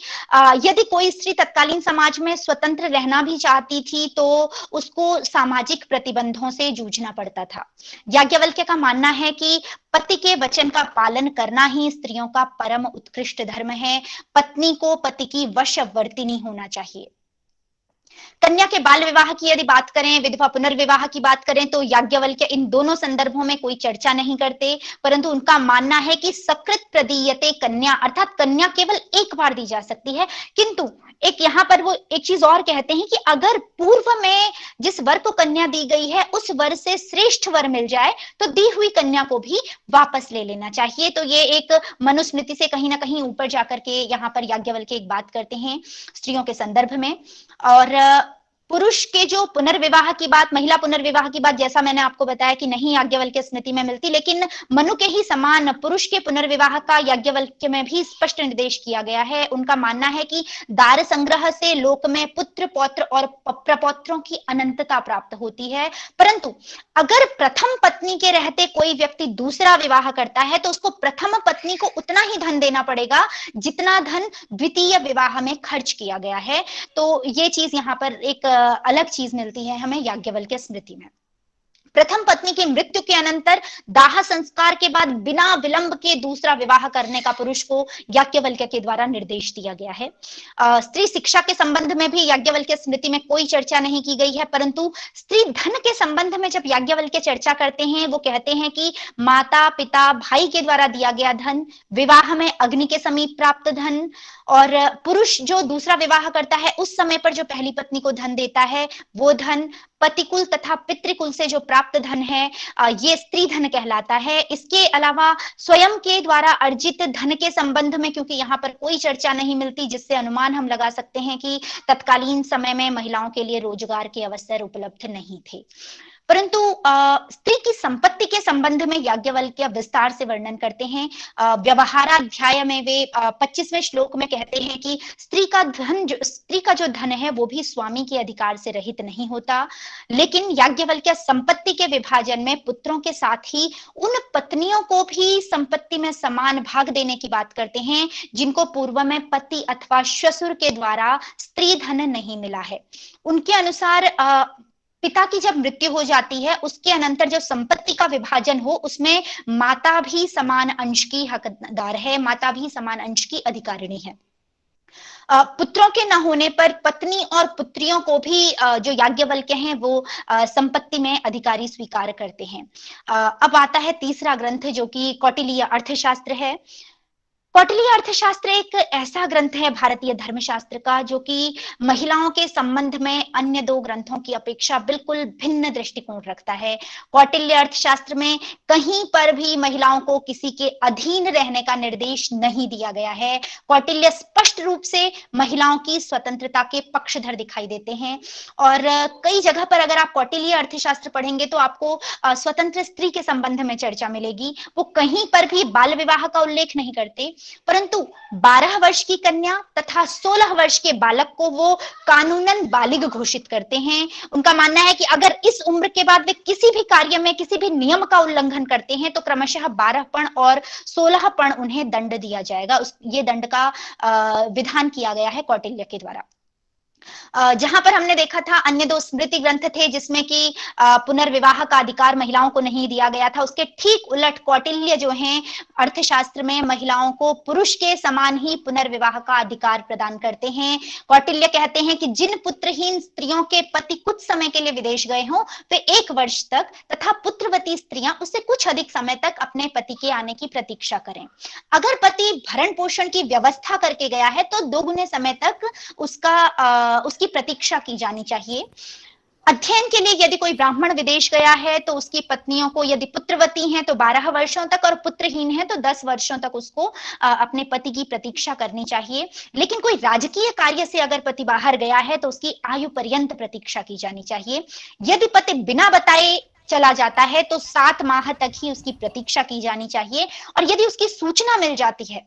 यदि कोई स्त्री तत्कालीन समाज में स्वतंत्र रहना भी चाहती थी तो उसको सामाजिक प्रतिबंधों से जूझना पड़ता था। याज्ञवल्क्य का मानना है कि पति के वचन का पालन करना ही स्त्रियों का परम उत्कृष्ट धर्म है। पत्नी को पति की वशवर्तिनी होना चाहिए। कन्या के बाल विवाह की यदि बात करें, विधवा पुनर्विवाह की बात करें, तो याज्ञवल्क्य इन दोनों संदर्भों में कोई चर्चा नहीं करते, परंतु उनका मानना है कि सकृत प्रदीयते कन्या, अर्थात कन्या केवल एक बार दी जा सकती है। किंतु एक यहाँ पर वो एक चीज और कहते हैं कि अगर पूर्व में जिस वर को कन्या दी गई है उस वर से श्रेष्ठ वर मिल जाए तो दी हुई कन्या को भी वापस ले लेना चाहिए। तो ये एक मनुस्मृति से कहीं ना कहीं ऊपर जाकर के यहाँ पर याज्ञवल्क्य एक बात करते हैं स्त्रियों के संदर्भ में। और पुरुष के जो पुनर्विवाह की बात, महिला पुनर्विवाह की बात, जैसा मैंने आपको बताया कि नहीं याज्ञवल्क्य स्मृति में मिलती, लेकिन मनु के ही समान पुरुष के पुनर्विवाह का याज्ञवल्क्य में भी स्पष्ट निर्देश किया गया है। उनका मानना है कि दार संग्रह से लोक में पुत्र पौत्र और प्रपौत्रों की अनंतता प्राप्त होती है, परंतु अगर प्रथम पत्नी के रहते कोई व्यक्ति दूसरा विवाह करता है तो उसको प्रथम पत्नी को उतना ही धन देना पड़ेगा जितना धन द्वितीय विवाह में खर्च किया गया है। तो ये चीज यहाँ पर एक अलग चीज मिलती है हमें याज्ञवल्क्य स्मृति में। प्रथम पत्नी की मृत्यु के अनंतर दाह संस्कार के बाद बिना विलंब के दूसरा विवाह करने का पुरुष को याज्ञवल्क्य के द्वारा निर्देश दिया गया है। स्त्री शिक्षा के संबंध में भी याज्ञवल्क्य स्मृति में कोई चर्चा नहीं की गई है, परंतु स्त्री धन के संबंध में जब याज्ञवल्क्य चर्चा करते हैं वो कहते हैं कि माता पिता भाई के द्वारा दिया गया धन, विवाह में अग्नि के समीप प्राप्त धन, और पुरुष जो दूसरा विवाह करता है उस समय पर जो पहली पत्नी को धन देता है वो धन, पतिकुल तथा पितृकुल से जो प्राप्त धन है ये स्त्री धन कहलाता है। इसके अलावा स्वयं के द्वारा अर्जित धन के संबंध में क्योंकि यहाँ पर कोई चर्चा नहीं मिलती, जिससे अनुमान हम लगा सकते हैं कि तत्कालीन समय में महिलाओं के लिए रोजगार के अवसर उपलब्ध नहीं थे। परंतु स्त्री की संपत्ति के संबंध में याज्ञवल्क्य विस्तार से वर्णन करते हैं। व्यवहाराध्याय में वे 25वें श्लोक में कहते हैं कि स्त्री का जो धन है वो भी स्वामी के अधिकार से रहित नहीं होता, लेकिन याज्ञवल्क्य संपत्ति के विभाजन में पुत्रों के साथ ही उन पत्नियों को भी संपत्ति में समान भाग देने की बात करते हैं जिनको पूर्व में पति अथवा श्वशुर के द्वारा स्त्री धन नहीं मिला है। उनके अनुसार पिता की जब मृत्यु हो जाती है उसके अनंतर जो संपत्ति का विभाजन हो उसमें माता भी समान अंश की हकदार है, माता भी समान अंश की अधिकारिणी है। पुत्रों के न होने पर पत्नी और पुत्रियों को भी जो याज्ञवल्क्य हैं वो संपत्ति में अधिकारी स्वीकार करते हैं। अब आता है तीसरा ग्रंथ जो कि कौटिल्य अर्थशास्त्र है। कौटिल्य अर्थशास्त्र एक ऐसा ग्रंथ है भारतीय धर्मशास्त्र का जो कि महिलाओं के संबंध में अन्य दो ग्रंथों की अपेक्षा बिल्कुल भिन्न दृष्टिकोण रखता है। कौटिल्य अर्थशास्त्र में कहीं पर भी महिलाओं को किसी के अधीन रहने का निर्देश नहीं दिया गया है। कौटिल्य स्पष्ट रूप से महिलाओं की स्वतंत्रता के पक्षधर दिखाई देते हैं और कई जगह पर अगर आप कौटिल्य अर्थशास्त्र पढ़ेंगे तो आपको स्वतंत्र स्त्री के संबंध में चर्चा मिलेगी। वो कहीं पर भी बाल विवाह का उल्लेख नहीं करते, परंतु 12 वर्ष की कन्या तथा 16 वर्ष के बालक को वो कानूनन बालिग घोषित करते हैं। उनका मानना है कि अगर इस उम्र के बाद वे किसी भी कार्य में किसी भी नियम का उल्लंघन करते हैं तो क्रमशः 12पण और 16पण उन्हें दंड दिया जाएगा। ये दंड का विधान किया गया है कौटिल्य के द्वारा। जहां पर हमने देखा था अन्य दो स्मृति ग्रंथ थे जिसमें कि पुनर्विवाह का अधिकार महिलाओं को नहीं दिया गया था, उसके ठीक उलट कौटिल्य जो हैं अर्थशास्त्र में महिलाओं को पुरुष के समान ही पुनर्विवाह का अधिकार प्रदान करते हैं। कौटिल्य कहते हैं कि जिन पुत्रहीन स्त्रियों के पति कुछ समय के लिए विदेश गए हों वे 1 वर्ष तक तथा पुत्रवती स्त्रियां उससे कुछ अधिक समय तक अपने पति के आने की प्रतीक्षा करें। अगर पति भरण पोषण की व्यवस्था करके गया है तो 2 गुने समय तक उसकी प्रतीक्षा की जानी चाहिए। अध्ययन के लिए यदि कोई ब्राह्मण विदेश गया है तो उसकी पत्नियों को यदि पुत्रवती हैं तो 12 वर्षों तक और पुत्रहीन है तो 10 वर्षों तक उसको अपने पति की प्रतीक्षा करनी चाहिए। लेकिन कोई राजकीय कार्य से अगर पति बाहर गया है तो उसकी आयु पर्यंत प्रतीक्षा की जानी चाहिए। यदि पति बिना बताए चला जाता है तो 7 माह तक ही उसकी प्रतीक्षा की जानी चाहिए, और यदि उसकी सूचना मिल जाती है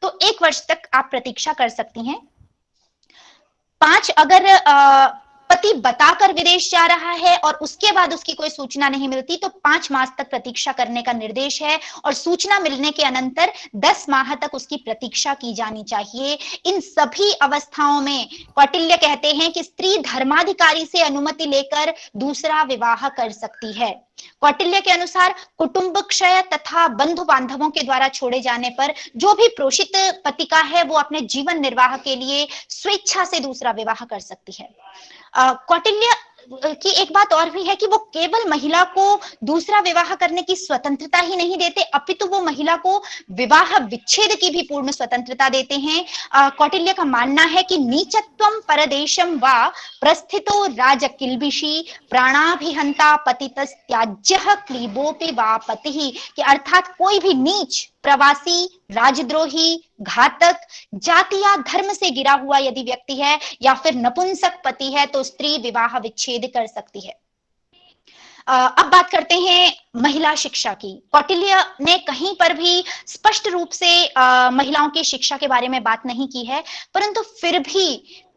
तो 1 वर्ष तक आप प्रतीक्षा कर सकती हैं। 5, अगर पति बताकर विदेश जा रहा है और उसके बाद उसकी कोई सूचना नहीं मिलती तो 5 मास तक प्रतीक्षा करने का निर्देश है, और सूचना मिलने के अनंतर 10 माह तक उसकी प्रतीक्षा की जानी चाहिए। इन सभी अवस्थाओं में कौटिल्य कहते हैं कि स्त्री धर्माधिकारी से अनुमति लेकर दूसरा विवाह कर सकती है। कौटिल्य के अनुसार कुटुंब क्षय तथा बंधु बांधवों के द्वारा छोड़े जाने पर जो भी प्रोषित पतिका है वो अपने जीवन निर्वाह के लिए स्वेच्छा से दूसरा विवाह कर सकती है। कौटिल्य की एक बात और भी है कि वो केवल महिला को दूसरा विवाह करने की स्वतंत्रता ही नहीं देते, अपितु वो महिला को विवाह विच्छेद की भी पूर्ण स्वतंत्रता देते हैं। कौटिल्य का मानना है कि नीचत्वम परदेशम वा प्रस्थितो राजकिल्बिषी प्राणाभिहंता पतितस् त्याज्यः क्लीबोपि वा पतिः, कि अर्थात कोई भी नीच, प्रवासी, राजद्रोही, घातक, जाति या धर्म से गिरा हुआ यदि व्यक्ति है या फिर नपुंसक पति है तो स्त्री विवाह विच्छेद कर सकती है। अब बात करते हैं महिला शिक्षा की। कौटिल्य ने कहीं पर भी स्पष्ट रूप से महिलाओं की शिक्षा के बारे में बात नहीं की है, परंतु फिर भी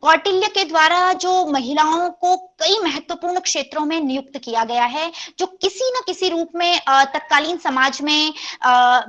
कौटिल्य के द्वारा जो महिलाओं को कई महत्वपूर्ण क्षेत्रों में नियुक्त किया गया है, जो किसी न किसी रूप में तत्कालीन समाज में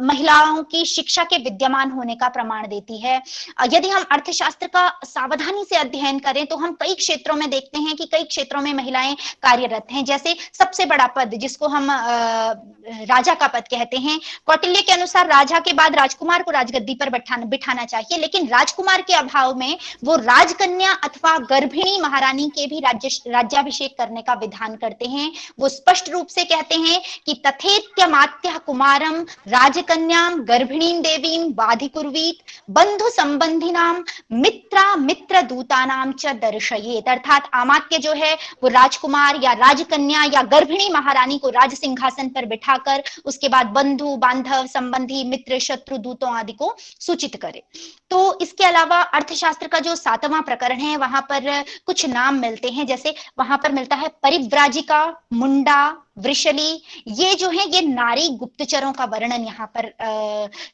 महिलाओं की शिक्षा के विद्यमान होने का प्रमाण देती है। यदि हम अर्थशास्त्र का सावधानी से अध्ययन करें तो हम कई क्षेत्रों में देखते हैं कि कई क्षेत्रों में महिलाएं कार्यरत हैं। जैसे सबसे बड़ा पद जिसको हम राजा का पद कहते हैं, कौटिल्य के अनुसार राजा के बाद राजकुमार को राजगद्दी पर बिठाना चाहिए, लेकिन राजकुमार के अभाव में वो राजकन्या अथवा गर्भिणी महारानी के भी राज्याभिषेक करने का विधान करते हैं। वो स्पष्ट रूप से कहते हैं कि तथेत्यमात्यः कुमारम राजकन्याम गर्भिणीं देवीं बाधिकुर्वीत बंधु संबंधिनाम मित्र दूतानाम च दर्शयेत, अर्थात अमात्य जो है वो राजकुमार या राजकन्या या गर्भिणी महारानी को राज सिंहासन पर बिठाकर उसके बाद बंधु बांधव संबंधी मित्र शत्रु दूतों आदि को सूचित करे। तो इसके अलावा अर्थशास्त्र का जो 7वां प्रकरण है वहां पर कुछ नाम मिलते हैं, जैसे वहां पर मिलता है परिव्राजिका, मुंडा, वृषली। ये जो है ये नारी गुप्तचरों का वर्णन यहाँ पर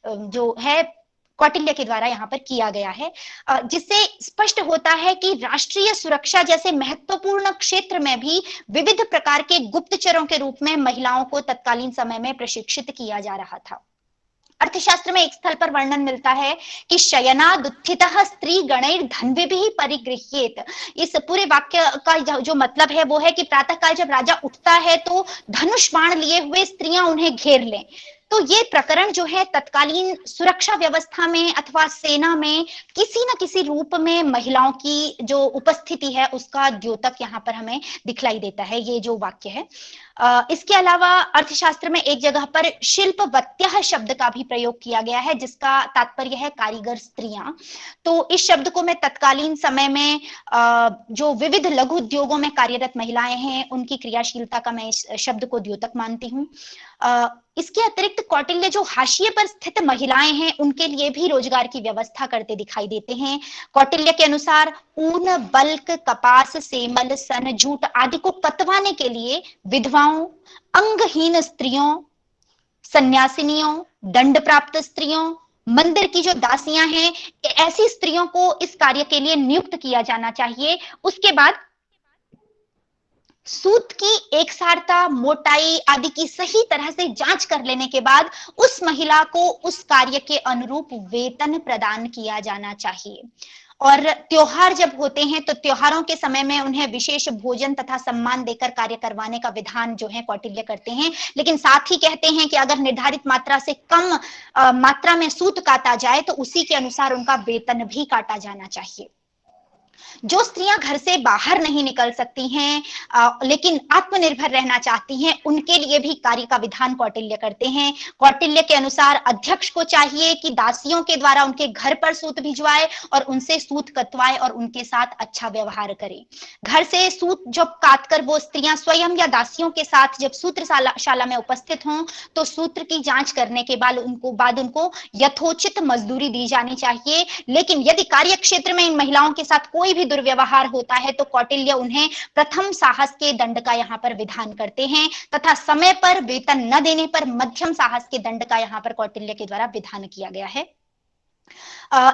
जो है कौटिल्य के द्वारा यहाँ पर किया गया है, जिससे स्पष्ट होता है कि राष्ट्रीय सुरक्षा जैसे महत्वपूर्ण क्षेत्र में भी विविध प्रकार के गुप्तचरों के रूप में महिलाओं को तत्कालीन समय में प्रशिक्षित किया जा रहा था। अर्थशास्त्र में एक स्थल पर वर्णन मिलता है कि शयनादुत्थितः स्त्री गणैर धन्विभिः परिगृह्येत। इस पूरे वाक्य का जो मतलब है वो है कि प्रातःकाल जब राजा उठता है तो धनुष बाण लिए हुए स्त्रियां उन्हें घेर लें। तो ये प्रकरण जो है तत्कालीन सुरक्षा व्यवस्था में अथवा सेना में किसी न किसी रूप में महिलाओं की जो उपस्थिति है उसका द्योतक यहाँ पर हमें दिखलाई देता है, ये जो वाक्य है। इसके अलावा अर्थशास्त्र में एक जगह पर शिल्पवत्यः शब्द का भी प्रयोग किया गया है, जिसका तात्पर्य है कारीगर स्त्रियां। तो इस शब्द को मैं तत्कालीन समय में जो विविध लघु उद्योगों में कार्यरत महिलाएं हैं उनकी क्रियाशीलता का मैं इस शब्द को द्योतक मानती हूँ। इसके अतिरिक्त कौटिल्य जो हाशिए पर स्थित महिलाएं हैं उनके लिए भी रोजगार की व्यवस्था करते दिखाई देते हैं। कौटिल्य के अनुसार ऊन, बल्क, कपास, सेमल, सन, जूट आदि को कतवाने के लिए विधवाओं, अंगहीन स्त्रियों, सन्यासिनियों, दंड प्राप्त स्त्रियों, मंदिर की जो दासियां हैं, ऐसी स्त्रियों को इस कार्य के लिए नियुक्त किया जाना चाहिए। उसके बाद सूत की एकसारता, मोटाई आदि की सही तरह से जांच कर लेने के बाद उस महिला को उस कार्य के अनुरूप वेतन प्रदान किया जाना चाहिए। और त्योहार जब होते हैं तो त्योहारों के समय में उन्हें विशेष भोजन तथा सम्मान देकर कार्य करवाने का विधान जो है कौटिल्य करते हैं, लेकिन साथ ही कहते हैं कि अगर निर्धारित मात्रा से कम मात्रा में सूत काटा जाए तो उसी के अनुसार उनका वेतन भी काटा जाना चाहिए। जो स्त्रियां घर से बाहर नहीं निकल सकती हैं लेकिन आत्मनिर्भर रहना चाहती हैं, उनके लिए भी कार्य का विधान कौटिल्य करते हैं। कौटिल्य के अनुसार अध्यक्ष को चाहिए कि दासियों के द्वारा उनके घर पर सूत भिजवाए और उनसे सूत कतवाए और उनके साथ अच्छा व्यवहार करे। घर से सूत जब काटकर वो स्त्रियां स्वयं या दासियों के साथ जब सूत्रशाला में उपस्थित हों तो सूत्र की जांच करने के बाद उनको यथोचित मजदूरी दी जानी चाहिए। लेकिन यदि कार्य क्षेत्र में इन महिलाओं के साथ कोई कोई भी दुर्व्यवहार होता है तो कौटिल्य उन्हें प्रथम साहस के दंड का यहाँ पर विधान करते हैं, तथा समय पर वेतन न देने पर मध्यम साहस के दंड का यहाँ पर कौटिल्य के द्वारा विधान किया गया है।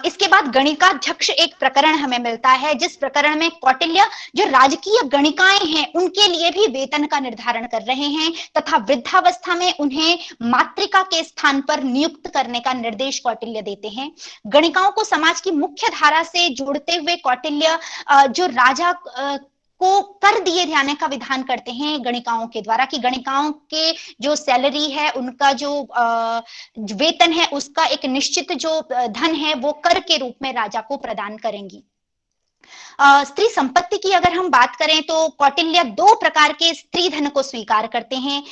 इसके बाद गणिकाध्यक्ष एक प्रकरण हमें मिलता है, जिस प्रकरण में कौटिल्य जो राजकीय गणिकाएं हैं उनके लिए भी वेतन का निर्धारण कर रहे हैं, तथा वृद्धावस्था में उन्हें मातृका के स्थान पर नियुक्त करने का निर्देश कौटिल्य देते हैं। गणिकाओं को समाज की मुख्य धारा से जोड़ते हुए कौटिल्य जो राजा को कर दिए जाने का विधान करते हैं गणिकाओं के द्वारा, कि गणिकाओं के जो सैलरी है, उनका जो वेतन है, उसका एक निश्चित जो धन है वो कर के रूप में राजा को प्रदान करेंगी। स्त्री संपत्ति की अगर हम बात करें तो कौटिल्य दो प्रकार के स्त्री धन को स्वीकार करते हैं।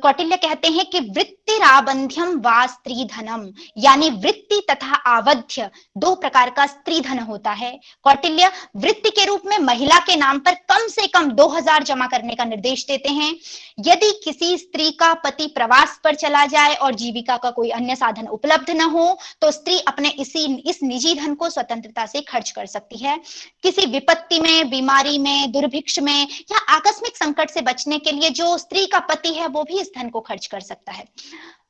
कौटिल्य कहते हैं कि वृत्तिराबंध्यम वा स्त्री धनम, यानी वृत्ति तथा आवध्य दो प्रकार का स्त्री धन होता है। कौटिल्य वृत्ति के रूप में महिला के नाम पर कम से कम 2000 जमा करने का निर्देश देते हैं। यदि किसी स्त्री का पति प्रवास पर चला जाए और जीविका का कोई अन्य साधन उपलब्ध न हो तो स्त्री अपने इस निजी धन को स्वतंत्रता से खर्च कर सकती है। किसी विपत्ति में, बीमारी में, दुर्भिक्ष में या आकस्मिक संकट से बचने के लिए जो स्त्री का पति है वो भी इस धन को खर्च कर सकता है।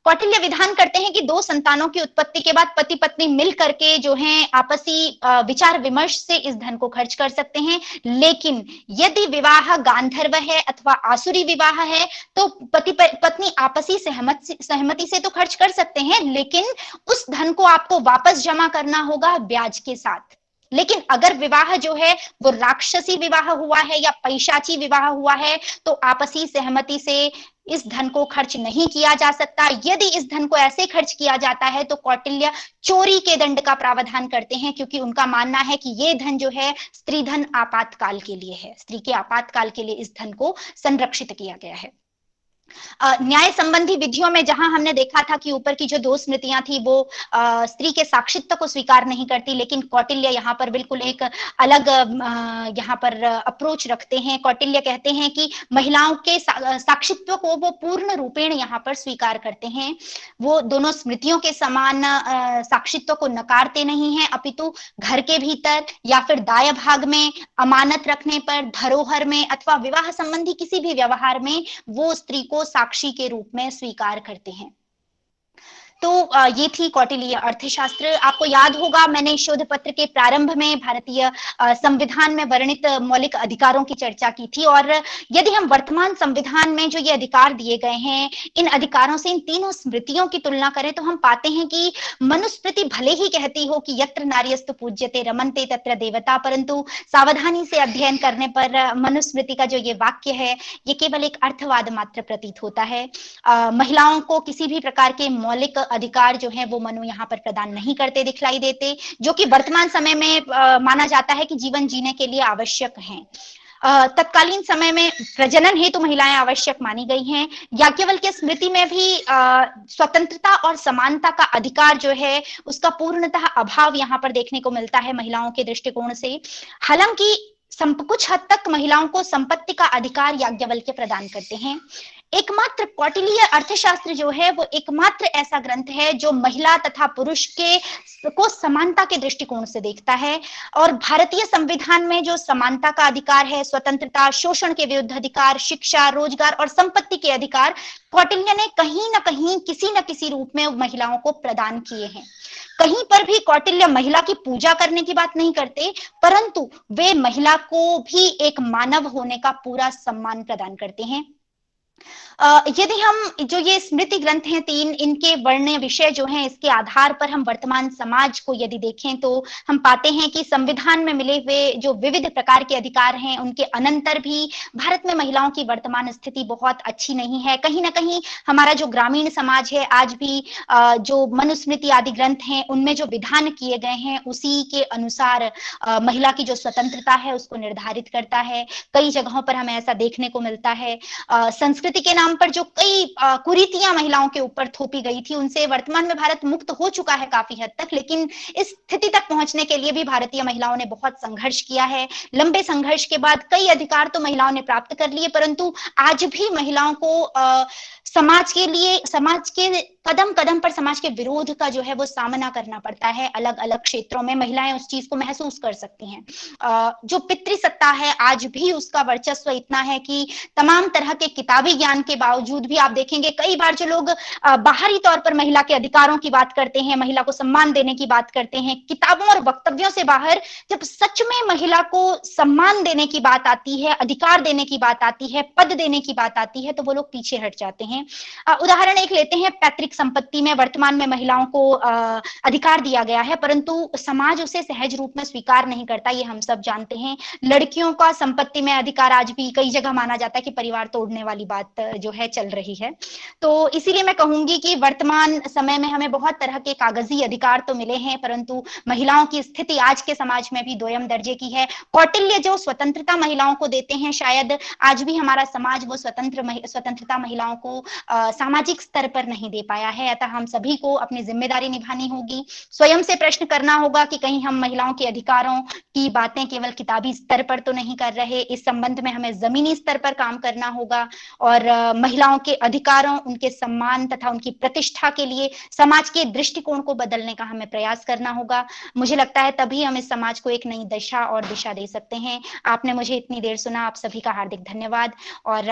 कौटिल्य विधान करते हैं कि 2 संतानों की उत्पत्ति के बाद पति पत्नी मिल करके जो है आपसी विचार विमर्श से इस धन को खर्च कर सकते हैं, लेकिन यदि विवाह गांधर्व है अथवा आसुरी विवाह है तो पति पत्नी आपसी सहमति से तो खर्च कर सकते हैं, लेकिन उस धन को आपको वापस जमा करना होगा ब्याज के साथ। लेकिन अगर विवाह जो है वो राक्षसी विवाह हुआ है या पैशाची विवाह हुआ है तो आपसी सहमति से इस धन को खर्च नहीं किया जा सकता। यदि इस धन को ऐसे खर्च किया जाता है तो कौटिल्य चोरी के दंड का प्रावधान करते हैं, क्योंकि उनका मानना है कि ये धन जो है स्त्री धन आपातकाल के लिए है, स्त्री के आपातकाल के लिए इस धन को संरक्षित किया गया है। न्याय संबंधी विधियों में जहां हमने देखा था कि ऊपर की जो 2 स्मृतियां थी वो स्त्री के साक्षित्व को स्वीकार नहीं करती, लेकिन कौटिल्य यहाँ पर बिल्कुल एक अलग यहाँ पर अप्रोच रखते हैं। कौटिल्य कहते हैं कि महिलाओं के साक्षित्व को वो पूर्ण रूपेण यहाँ पर स्वीकार करते हैं। वो दोनों स्मृतियों के समान साक्षित्व को नकारते नहीं है, अपितु घर के भीतर या फिर दाय भाग में, अमानत रखने पर, धरोहर में अथवा विवाह संबंधी किसी भी व्यवहार में वो स्त्री को साक्षी के रूप में स्वीकार करते हैं। तो ये थी कौटिल्य अर्थशास्त्र। आपको याद होगा मैंने शोध पत्र के प्रारंभ में भारतीय संविधान में वर्णित मौलिक अधिकारों की चर्चा की थी, और यदि हम वर्तमान संविधान में जो ये अधिकार दिए गए हैं, इन अधिकारों से इन तीनों स्मृतियों की तुलना करें तो हम पाते हैं कि मनुस्मृति भले ही कहती हो कि यत्र नार्यस्तु पूज्यते रमन्ते तत्र देवता, परंतु सावधानी से अध्ययन करने पर मनुस्मृति का जो ये वाक्य है ये केवल एक अर्थवाद मात्र प्रतीत होता है। महिलाओं को किसी भी प्रकार के मौलिक अधिकार जो है वो मनु यहाँ पर प्रदान नहीं करते दिखलाई देते, जो कि वर्तमान समय में माना जाता है कि जीवन जीने के लिए आवश्यक हैं। तत्कालीन समय में प्रजनन हेतु तो महिलाएं आवश्यक मानी गई हैं। याज्ञवल्क्य स्मृति में भी स्वतंत्रता और समानता का अधिकार जो है उसका पूर्णतः अभाव यहाँ पर देखने को मिलता है महिलाओं के दृष्टिकोण से। हालांकि कुछ हद तक महिलाओं को संपत्ति का अधिकार याज्ञवल्क्य प्रदान करते हैं। एकमात्र कौटिल्य अर्थशास्त्र जो है वो एकमात्र ऐसा ग्रंथ है जो महिला तथा पुरुष को समानता के दृष्टिकोण से देखता है, और भारतीय संविधान में जो समानता का अधिकार है, स्वतंत्रता, शोषण के विरुद्ध अधिकार, शिक्षा, रोजगार और संपत्ति के अधिकार कौटिल्य ने कहीं ना कहीं किसी न किसी रूप में महिलाओं को प्रदान किए हैं। कहीं पर भी कौटिल्य महिला की पूजा करने की बात नहीं करते, परंतु वे महिला को भी एक मानव होने का पूरा सम्मान प्रदान करते हैं। यदि हम जो ये स्मृति ग्रंथ हैं 3, इनके वर्ण विषय जो हैं इसके आधार पर हम वर्तमान समाज को यदि देखें तो हम पाते हैं कि संविधान में मिले हुए जो विविध प्रकार के अधिकार हैं उनके अनंतर भी भारत में महिलाओं की वर्तमान स्थिति बहुत अच्छी नहीं है। कहीं ना कहीं हमारा जो ग्रामीण समाज है आज भी जो मनुस्मृति आदि ग्रंथ हैं उनमें जो विधान किए गए हैं उसी के अनुसार महिला की जो स्वतंत्रता है उसको निर्धारित करता है। कई जगहों पर हमें ऐसा देखने को मिलता है। संस्कृत स्थिति के नाम पर जो कई कुरीतियां महिलाओं के ऊपर थोपी गई थी, उनसे वर्तमान में भारत मुक्त हो चुका है काफी हद तक, लेकिन इस स्थिति तक पहुंचने के लिए भी भारतीय महिलाओं ने बहुत संघर्ष किया है। लंबे संघर्ष के बाद कई अधिकार तो महिलाओं ने प्राप्त कर लिए, परंतु आज भी महिलाओं को समाज के लिए, समाज के कदम कदम पर समाज के विरोध का जो है वो सामना करना पड़ता है। अलग अलग क्षेत्रों में महिलाएं उस चीज को महसूस कर सकती हैं। जो पितृसत्ता है आज भी उसका वर्चस्व इतना है कि तमाम तरह के किताबी ज्ञान के बावजूद भी आप देखेंगे कई बार जो लोग बाहरी तौर पर महिला के अधिकारों की बात करते हैं, महिला को सम्मान देने की बात करते हैं, किताबों और वक्तव्यों से बाहर जब सच में महिला को सम्मान देने की बात आती है, अधिकार देने की बात आती है, पद देने की बात आती है, तो वो लोग पीछे हट जाते हैं। उदाहरण एक लेते हैं, पैतृक संपत्ति में वर्तमान में महिलाओं को अधिकार दिया गया है, परंतु समाज उसे सहज रूप में स्वीकार नहीं करता, ये हम सब जानते हैं। लड़कियों का संपत्ति में अधिकार आज भी कई जगह माना जाता है कि परिवार तोड़ने वाली बात जो है चल रही है। तो इसीलिए मैं कहूंगी कि वर्तमान समय में हमें बहुत तरह के कागजी अधिकार तो मिले हैं, परंतु महिलाओं की स्थिति आज के समाज में भी दोयम दर्जे की है। कौटिल्य जो स्वतंत्रता महिलाओं को देते हैं, शायद आज भी हमारा समाज वो स्वतंत्रता महिलाओं को सामाजिक स्तर पर नहीं दे पाया है। अतः हम सभी को अपनी जिम्मेदारी निभानी होगी, स्वयं से प्रश्न करना होगा कि कहीं हम महिलाओं के अधिकारों की बातें केवल किताबी स्तर पर तो नहीं कर रहे। इस संबंध में हमें जमीनी स्तर पर काम करना होगा और महिलाओं के अधिकारों, उनके सम्मान तथा उनकी प्रतिष्ठा के लिए समाज के दृष्टिकोण को बदलने का हमें प्रयास करना होगा। मुझे लगता है तभी हम इस समाज को एक नई दशा और दिशा दे सकते हैं। आपने मुझे इतनी देर सुना, आप सभी का हार्दिक धन्यवाद। और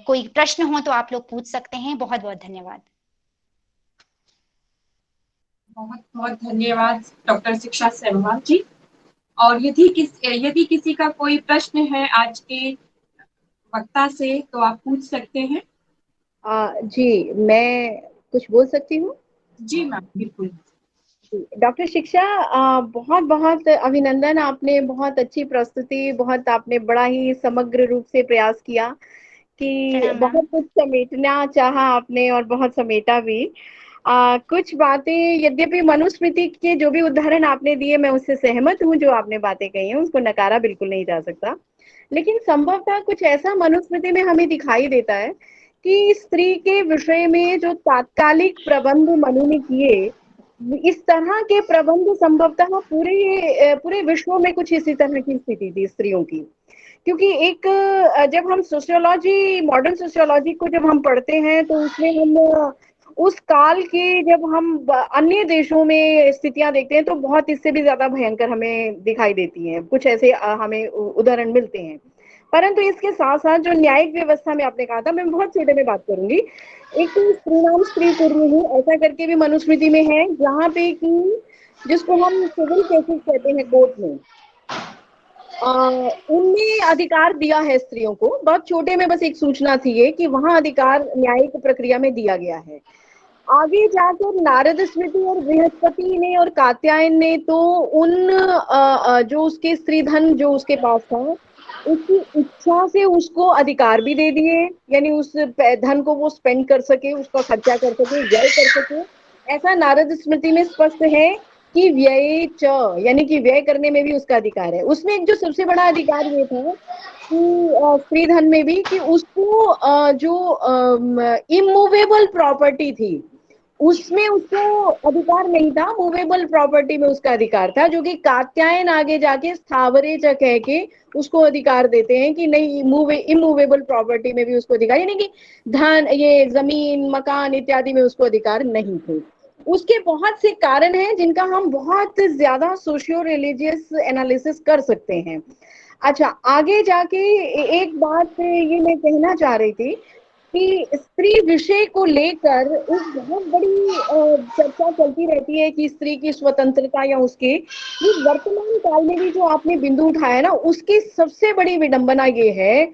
कोई प्रश्न हो तो आप लोग पूछ सकते हैं। बहुत बहुत धन्यवाद। बहुत बहुत धन्यवाद डॉक्टर शिक्षा सेमवाल जी। और यदि किसी का कोई प्रश्न है आज के वक्ता से तो आप पूछ सकते हैं। जी, मैं कुछ बोल सकती हूँ? जी मैम, बिल्कुल। डॉक्टर शिक्षा, बहुत बहुत अभिनंदन। आपने बहुत अच्छी प्रस्तुति, बहुत आपने बड़ा ही समग्र रूप से प्रयास किया कि बहुत कुछ समेटना चाहा आपने और बहुत समेटा भी। कुछ बातें, यद्यपि मनुस्मृति के जो भी उदाहरण आपने दिए मैं उससे सहमत हूँ, जो आपने बातें कही हैं उसको नकारा बिल्कुल नहीं जा सकता, लेकिन संभवतः कुछ ऐसा मनुस्मृति में हमें दिखाई देता है कि स्त्री के विषय में जो तात्कालिक प्रबंध मनु ने किए, इस तरह के प्रबंध संभवतः पूरे विश्व में कुछ इसी तरह की स्थिति थी स्त्रियों की। क्योंकि एक जब हम सोशियोलॉजी, मॉडर्न सोशियोलॉजी को जब हम पढ़ते हैं तो उसमें हम उस काल के, जब हम अन्य देशों में स्थितियां देखते हैं तो बहुत इससे भी ज्यादा भयंकर हमें दिखाई देती हैं। कुछ ऐसे हमें उदाहरण मिलते हैं। परंतु इसके साथ साथ जो न्यायिक व्यवस्था में आपने कहा था, मैं बहुत छोटे में बात करूंगी, एक तो स्त्री नाम स्त्री कुर्मी ऐसा करके भी मनुस्मृति में है, जहाँ पे कि जिसको हम सिविल केसेस कहते हैं कोर्ट में, उनमें अधिकार दिया है स्त्रियों को। बहुत छोटे में बस एक सूचना थी ये कि वहां अधिकार न्यायिक प्रक्रिया में दिया गया है। आगे जाकर नारद स्मृति और बृहस्पति ने और कात्यायन ने तो उन जो उसके स्त्री धन जो उसके पास था, उसकी इच्छा से उसको अधिकार भी दे दिए, यानी उस धन को वो स्पेंड कर सके, उसका खर्चा कर सके, व्यय कर सके। ऐसा नारद स्मृति में स्पष्ट है कि व्यय च, यानी कि व्यय करने में भी उसका अधिकार है। उसमें एक जो सबसे बड़ा अधिकार ये था कि स्त्री धन में भी कि उसको जो इमूवेबल प्रॉपर्टी थी उसमें उसको अधिकार नहीं था, मूवेबल प्रॉपर्टी में उसका अधिकार था, जो कि कात्यायन आगे जाके स्थावरे च कह के उसको अधिकार देते हैं कि नहीं, इमूवेबल प्रॉपर्टी में भी उसको अधिकार, यानी कि धन, ये जमीन, मकान इत्यादि में उसको अधिकार नहीं थे। उसके बहुत से कारण हैं जिनका हम बहुत ज्यादा सोशियो रिलीजियस एनालिसिस कर सकते हैं। अच्छा, आगे जाके एक बात ये मैं कहना चाह रही थी कि स्त्री विषय को लेकर एक बहुत बड़ी चर्चा चलती रहती है कि स्त्री की स्वतंत्रता या उसके, ये वर्तमान काल में भी जो आपने बिंदु उठाया ना, उसकी सबसे बड़ी विडंबना ये है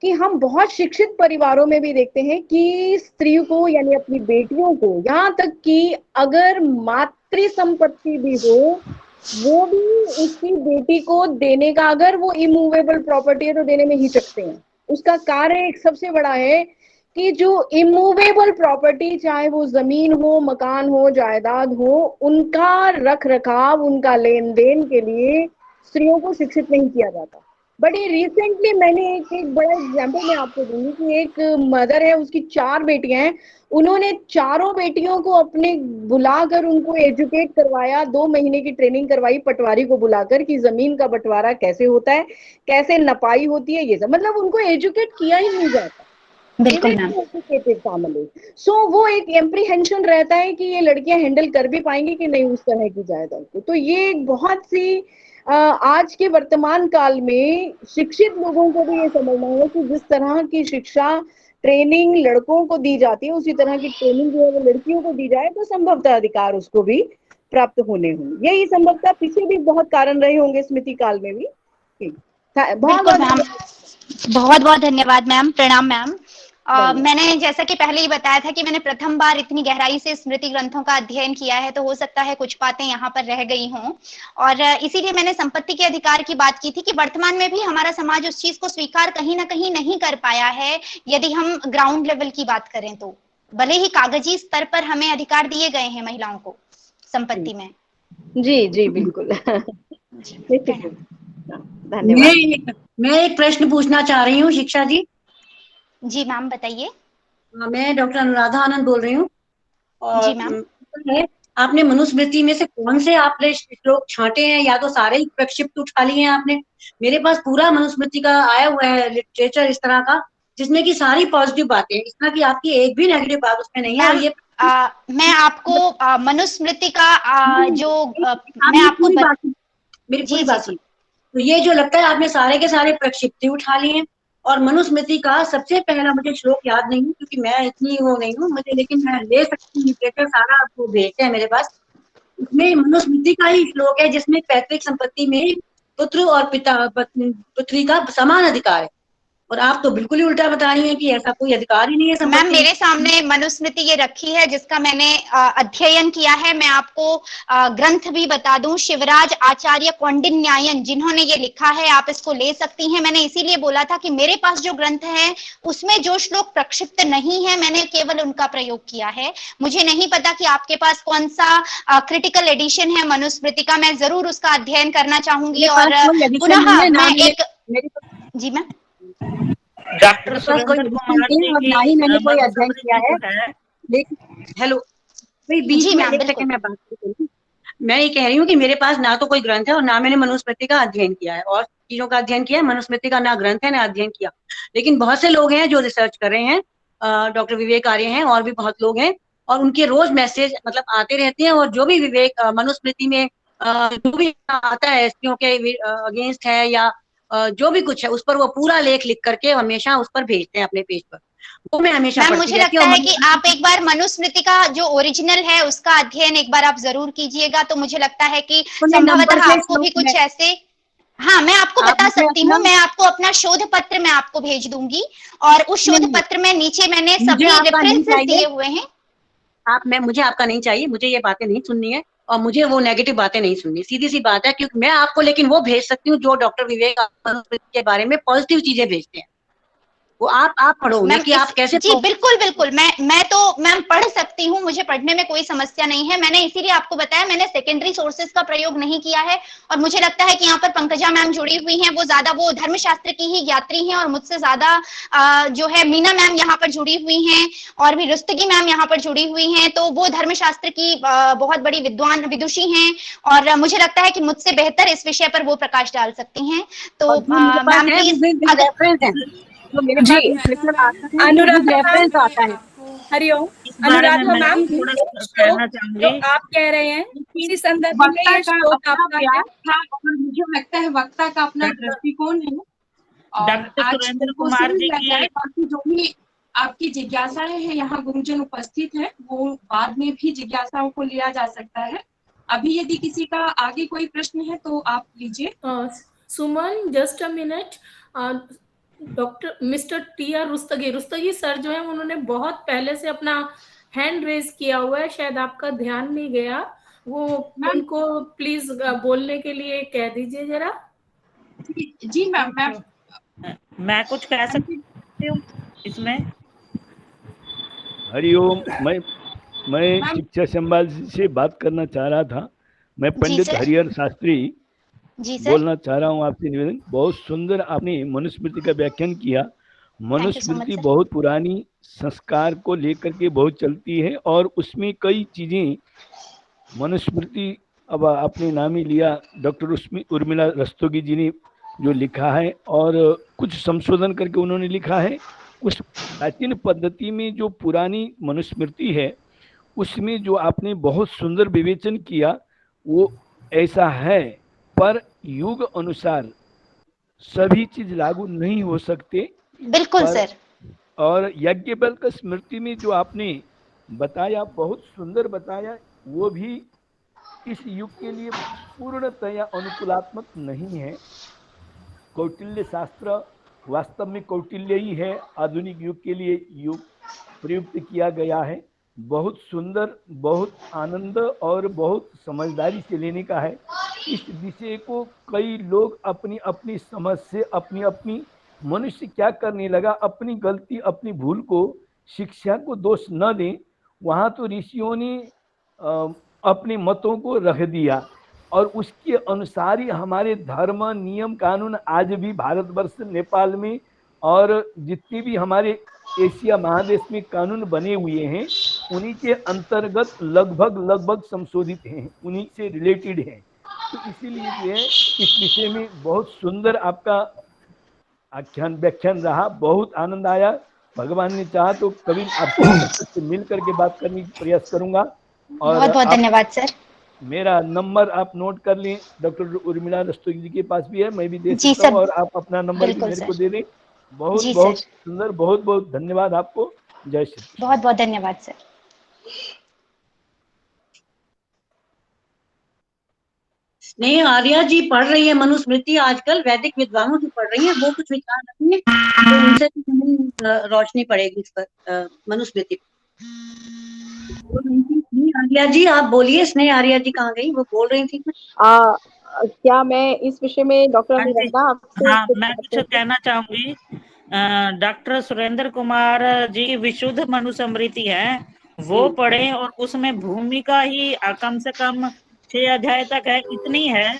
कि हम बहुत शिक्षित परिवारों में भी देखते हैं कि स्त्री को, यानी अपनी बेटियों को, यहाँ तक कि अगर मातृ संपत्ति भी हो वो भी उसकी बेटी को देने का, अगर वो इमूवेबल प्रॉपर्टी है तो देने में हिचकते हैं। उसका कार्य एक सबसे बड़ा है कि जो इमूवेबल प्रॉपर्टी, चाहे वो जमीन हो, मकान हो, जायदाद हो, उनका रख रखाव, उनका लेन देन के लिए स्त्रियों को शिक्षित नहीं किया जाता। बट ये रिसेंटली मैंने एक बड़ा एग्जाम्पल मैं आपको दूंगी कि एक मदर है, उसकी 4 बेटियां हैं, उन्होंने चारों बेटियों को अपने बुलाकर उनको एजुकेट करवाया, 2 महीने की ट्रेनिंग करवाई पटवारी को बुलाकर कि जमीन का बंटवारा कैसे होता है, कैसे नपाई होती है, ये सब, मतलब उनको एजुकेट किया ही नहीं जाता। बिल्कुल मैम। सो वो एक एम्प्रीहेंशन रहता है कि ये लड़कियां हैंडल कर भी पाएंगी कि नहीं उस तरह की जायदाद को। तो ये एक बहुत सी आज के वर्तमान काल में शिक्षित लोगों को भी ये समझना है कि जिस तरह की शिक्षा ट्रेनिंग लड़कों को दी जाती है, उसी तरह की ट्रेनिंग जो है वो लड़कियों को दी जाए, तो संभवतः अधिकार उसको भी प्राप्त होने होंगे। यही संभवतः पीछे भी बहुत कारण रहे होंगे स्मृति काल में भी। बहुत बहुत धन्यवाद मैम, प्रणाम मैम। मैंने जैसा कि पहले ही बताया था कि मैंने प्रथम बार इतनी गहराई से स्मृति ग्रंथों का अध्ययन किया है, तो हो सकता है कुछ बातें यहाँ पर रह गई हों, और इसीलिए मैंने संपत्ति के अधिकार की बात की थी कि वर्तमान में भी हमारा समाज उस चीज को स्वीकार कहीं ना कहीं नहीं कर पाया है। यदि हम ग्राउंड लेवल की बात करें तो भले ही कागजी स्तर पर हमें अधिकार दिए गए हैं महिलाओं को संपत्ति में। जी जी बिल्कुल। धन्यवाद। मैं एक प्रश्न पूछना चाह रही हूँ शिक्षा जी। जी मैम बताइए। मैं डॉक्टर अनुराधा आनंद बोल रही हूँ। जी मैम। आपने मनुस्मृति में से कौन से आपने श्लोक छांटे हैं, या तो सारे ही प्रक्षिप्त उठा लिए हैं आपने? मेरे पास पूरा मनुस्मृति का आया हुआ है लिटरेचर इस तरह का, जिसमें की सारी पॉजिटिव बातें, इस तरह की आपकी एक भी नेगेटिव बात उसमें नहीं है। और ये मैं आपको मनुस्मृति का मैं आपको मेरी पूरी बात सुन। तो ये जो लगता है आपने सारे के सारे प्रक्षिप्त उठा लिए हैं। और मनुस्मृति का सबसे पहला मुझे श्लोक याद नहीं है क्योंकि मैं इतनी वो नहीं हूँ मुझे, लेकिन मैं ले सकती हूँ, लिटरेचर सारा आपको भेजते हैं मेरे पास। उसमें मनुस्मृति का ही श्लोक है जिसमें पैतृक संपत्ति में पुत्र और पिता पुत्री का समान अधिकार है, और आप तो बिल्कुल ही उल्टा बता रही हैं कि ऐसा कोई अधिकार ही नहीं है। मैम मेरे सामने मनुस्मृति ये रखी है जिसका मैंने अध्ययन किया है। मैं आपको ग्रंथ भी बता दूं, शिवराज आचार्य कौंडिन्यायन जिन्होंने ये लिखा है, आप इसको ले सकती हैं। मैंने इसीलिए बोला था कि मेरे पास जो ग्रंथ है उसमें जो श्लोक प्रक्षिप्त नहीं है मैंने केवल उनका प्रयोग किया है। मुझे नहीं पता कि आपके पास कौन सा क्रिटिकल एडिशन है मनुस्मृति का, मैं जरूर उसका अध्ययन करना चाहूंगी। और पुनः मैं एक जी मैम डॉक्टर सुरेंद्र कुमार जी की ना ही मैंने कोई अध्ययन किया है, लेकिन हेलो भाई बीच में एक सेकंड मैं बात करूं। मैं ये कह रही हूँ कि मेरे पास ना तो कोई ग्रंथ है और ना मैंने मनुस्मृति का अध्ययन किया है, और चीजों का अध्ययन किया है, मनुस्मृति का ना ग्रंथ है ना अध्ययन किया। लेकिन बहुत से लोग हैं जो रिसर्च कर रहे हैं, डॉक्टर विवेक आर्य हैं और भी बहुत लोग हैं, और उनके रोज मैसेज मतलब आते रहते हैं, और जो भी विवेक मनुस्मृति में जो भी आता है स्त्रियों के अगेंस्ट है या जो भी कुछ है उस पर वो पूरा लेख लिख करके हमेशा उस पर भेजते हैं अपने पेज पर। वो मैं हमेशा मुझे लगता है कि आप एक बार मनुस्मृति का जो ओरिजिनल है उसका अध्ययन एक बार आप जरूर कीजिएगा, तो मुझे लगता है कि संभवतः आपको भी कुछ ऐसे, हाँ मैं आपको बता सकती हूँ, मैं आपको अपना शोध पत्र मैं आपको भेज दूंगी, और उस शोध पत्र में नीचे मैंने सभी रेफरेंसेस दिए हुए हैं। मुझे आपका नहीं चाहिए, मुझे ये बातें नहीं सुननी है, और मुझे वो नेगेटिव बातें नहीं सुननी, सीधी सी बात है। क्योंकि मैं आपको लेकिन वो भेज सकती हूँ जो डॉक्टर विवेक के बारे में पॉजिटिव चीजें भेजते हैं, वो आप पढ़ो कि आप कैसे। जी बिल्कुल बिल्कुल, मैं तो मैम पढ़ सकती हूँ, मुझे पढ़ने में कोई समस्या नहीं है। मैंने इसीलिए आपको बताया मैंने सेकेंडरी सोर्सेज का प्रयोग नहीं किया है, और मुझे लगता है कि यहाँ पर पंकजा मैम जुड़ी हुई हैं, वो ज्यादा वो धर्मशास्त्र की ही यात्री हैं, और मुझसे ज्यादा जो है मीना मैम यहाँ पर जुड़ी हुई हैं, और भी रुस्तगी मैम यहाँ पर जुड़ी हुई हैं, तो वो धर्मशास्त्र की बहुत बड़ी विद्वान विदुषी हैं, और मुझे लगता है कि मुझसे बेहतर इस विषय पर वो प्रकाश डाल सकती हैं। तो मैम प्लीज जी अनुराधा आता है। हरिओम अनुराधा मैम, तो आप कह रहे हैं इसी संदर्भ में ये श्लोक आपका है, और मुझे लगता है वक्ता का अपना दृष्टिकोण है, डॉक्टर सुरेंद्र कुमार जी की बाकी जो भी आपकी जिज्ञासाएं हैं यहाँ गुरुजन उपस्थित है, वो बाद में भी जिज्ञासाओं को लिया जा सकता है। अभी यदि किसी का आगे कोई प्रश्न है तो आप लीजिए। Suman just a minute, doctor mister T R. Rustagi sir जो है उन्होंने बहुत पहले से अपना हैंड रेज किया हुआ है, शायद आपका ध्यान नहीं गया, वो उनको प्लीज बोलने के लिए कह दीजिए जरा। जी मैम, मैं कुछ कह सकती हूँ इसमें। हरिओम, मैं शिक्षा संभाल से बात करना चाह रहा था। मैं पंडित हरिहर शास्त्री जी सर। बोलना चाह रहा हूँ आपसे निवेदन, बहुत सुंदर आपने मनुस्मृति का व्याख्यान किया। मनुस्मृति बहुत पुरानी संस्कार को लेकर के बहुत चलती है और उसमें कई चीजें मनुस्मृति, अब आपने नाम ही लिया, डॉक्टर उर्मिला रस्तोगी जी ने जो लिखा है और कुछ संशोधन करके उन्होंने लिखा है। उस प्राचीन पद्धति में जो पुरानी मनुस्मृति है उसमें जो आपने बहुत सुंदर विवेचन किया वो ऐसा है, पर युग अनुसार सभी चीज लागू नहीं हो सकते। बिल्कुल सर। और याज्ञवल्क्य स्मृति में जो आपने बताया बहुत सुंदर बताया, वो भी इस युग के लिए पूर्णतया अनुकूलात्मक नहीं है। कौटिल्य शास्त्र वास्तव में कौटिल्य ही है, आधुनिक युग के लिए युग प्रयुक्त किया गया है। बहुत सुंदर, बहुत आनंद और बहुत समझदारी से लेने का है। इस विषय को कई लोग अपनी अपनी समझ से अपनी अपनी मनुष्य क्या करने लगा, अपनी गलती अपनी भूल को शिक्षा को दोष न दें। वहाँ तो ऋषियों ने अपने मतों को रख दिया और उसके अनुसार ही हमारे धर्म नियम कानून आज भी भारतवर्ष नेपाल में और जितने भी हमारे एशिया महादेश में कानून बने हुए हैं उन्हीं के अंतर्गत लगभग संशोधित हैं, उन्हीं से रिलेटेड हैं। तो इसीलिए जो है इस विषय में बहुत सुंदर आपका आख्यान व्याख्यान रहा, बहुत आनंद आया। भगवान ने चाहा तो कभी आपसे मिल करके बात करने की प्रयास करूंगा। और बहुत बहुत धन्यवाद सर। मेरा नंबर आप नोट कर लें, डॉक्टर उर्मिला रस्तोगी जी के पास भी है, मैं भी दे सकता हूँ, और आप अपना नंबर भी मेरे को दे दें। बहुत बहुत सुंदर, बहुत बहुत धन्यवाद आपको। जय श्री कृष्ण। बहुत बहुत धन्यवाद सर। नहीं, आर्या जी पढ़ रही है मनुस्मृति, आजकल वैदिक विद्वानों से पढ़ रही है, वो कुछ विचार रखती है तो उनसे रोशनी पड़ेगी इस पर मनुस्मृति। आर्या जी आप बोलिए। स्नेह आर्या जी कहाँ गई, वो बोल रही थी। क्या मैं इस विषय में डॉक्टर निरंदा आपसे मैं कुछ कहना चाहूंगी। डॉक्टर सुरेंद्र कुमार जी की विशुद्ध मनुस्मृति है, वो पढ़े और उसमें भूमिका ही कम से कम 6 अध्याय तक है। इतनी है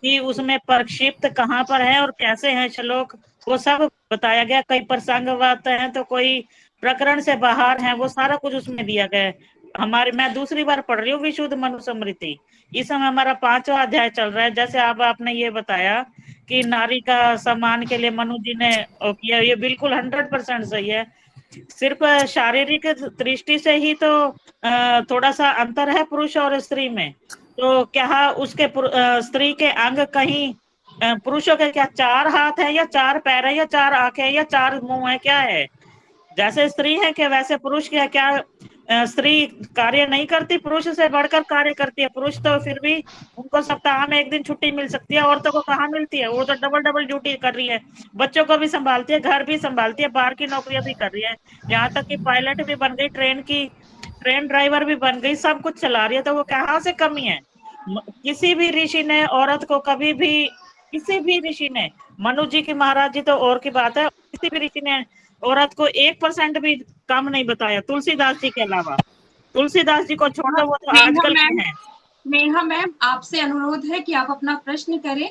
कि उसमें प्रक्षिप्त कहाँ पर है और कैसे है श्लोक, वो सब बताया गया। कई प्रसंग आते हैं तो कोई प्रकरण से बाहर है, वो सारा कुछ उसमें दिया गया है। मैं दूसरी बार पढ़ रही हूँ विशुद्ध मनुस्मृति। इस समय हमारा 5वां अध्याय चल रहा है। जैसे आपने ये बताया कि नारी का सम्मान के लिए मनु जी ने किया, ये बिल्कुल 100% सही है। सिर्फ शारीरिक दृष्टि से ही तो थोड़ा सा अंतर है पुरुष और स्त्री में। तो क्या उसके स्त्री के अंग कहीं पुरुषों के क्या 4 हाथ है या 4 पैर है या 4 आंखें है या 4 मुंह है, क्या है? जैसे स्त्री है क्या वैसे पुरुष क्या स्त्री कार्य नहीं करती, पुरुष से बढ़कर कार्य करती है। पुरुष तो फिर भी उनको सप्ताह में 1 दिन छुट्टी मिल सकती है, औरतों को कहाँ मिलती है? वो तो डबल ड्यूटी कर रही है, बच्चों को भी संभालती है, घर भी संभालती है, बाहर की नौकरियां भी कर रही है, यहाँ तक कि पायलट भी बन गई, ट्रेन ड्राइवर भी बन गई, सब कुछ चला रही है। तो वो कहाँ से कमी है? किसी भी ऋषि ने औरत को कभी भी, किसी भी ऋषि ने, मनु जी की महाराज जी तो और की बात है, किसी भी ऋषि ने औरत को 1% भी कम नहीं बताया, तुलसीदास जी के अलावा। तुलसीदास जी को छोड़ दो, वो तो आजकल के हैं। नेहा मैम, आपसे अनुरोध है कि आप अपना प्रश्न करें।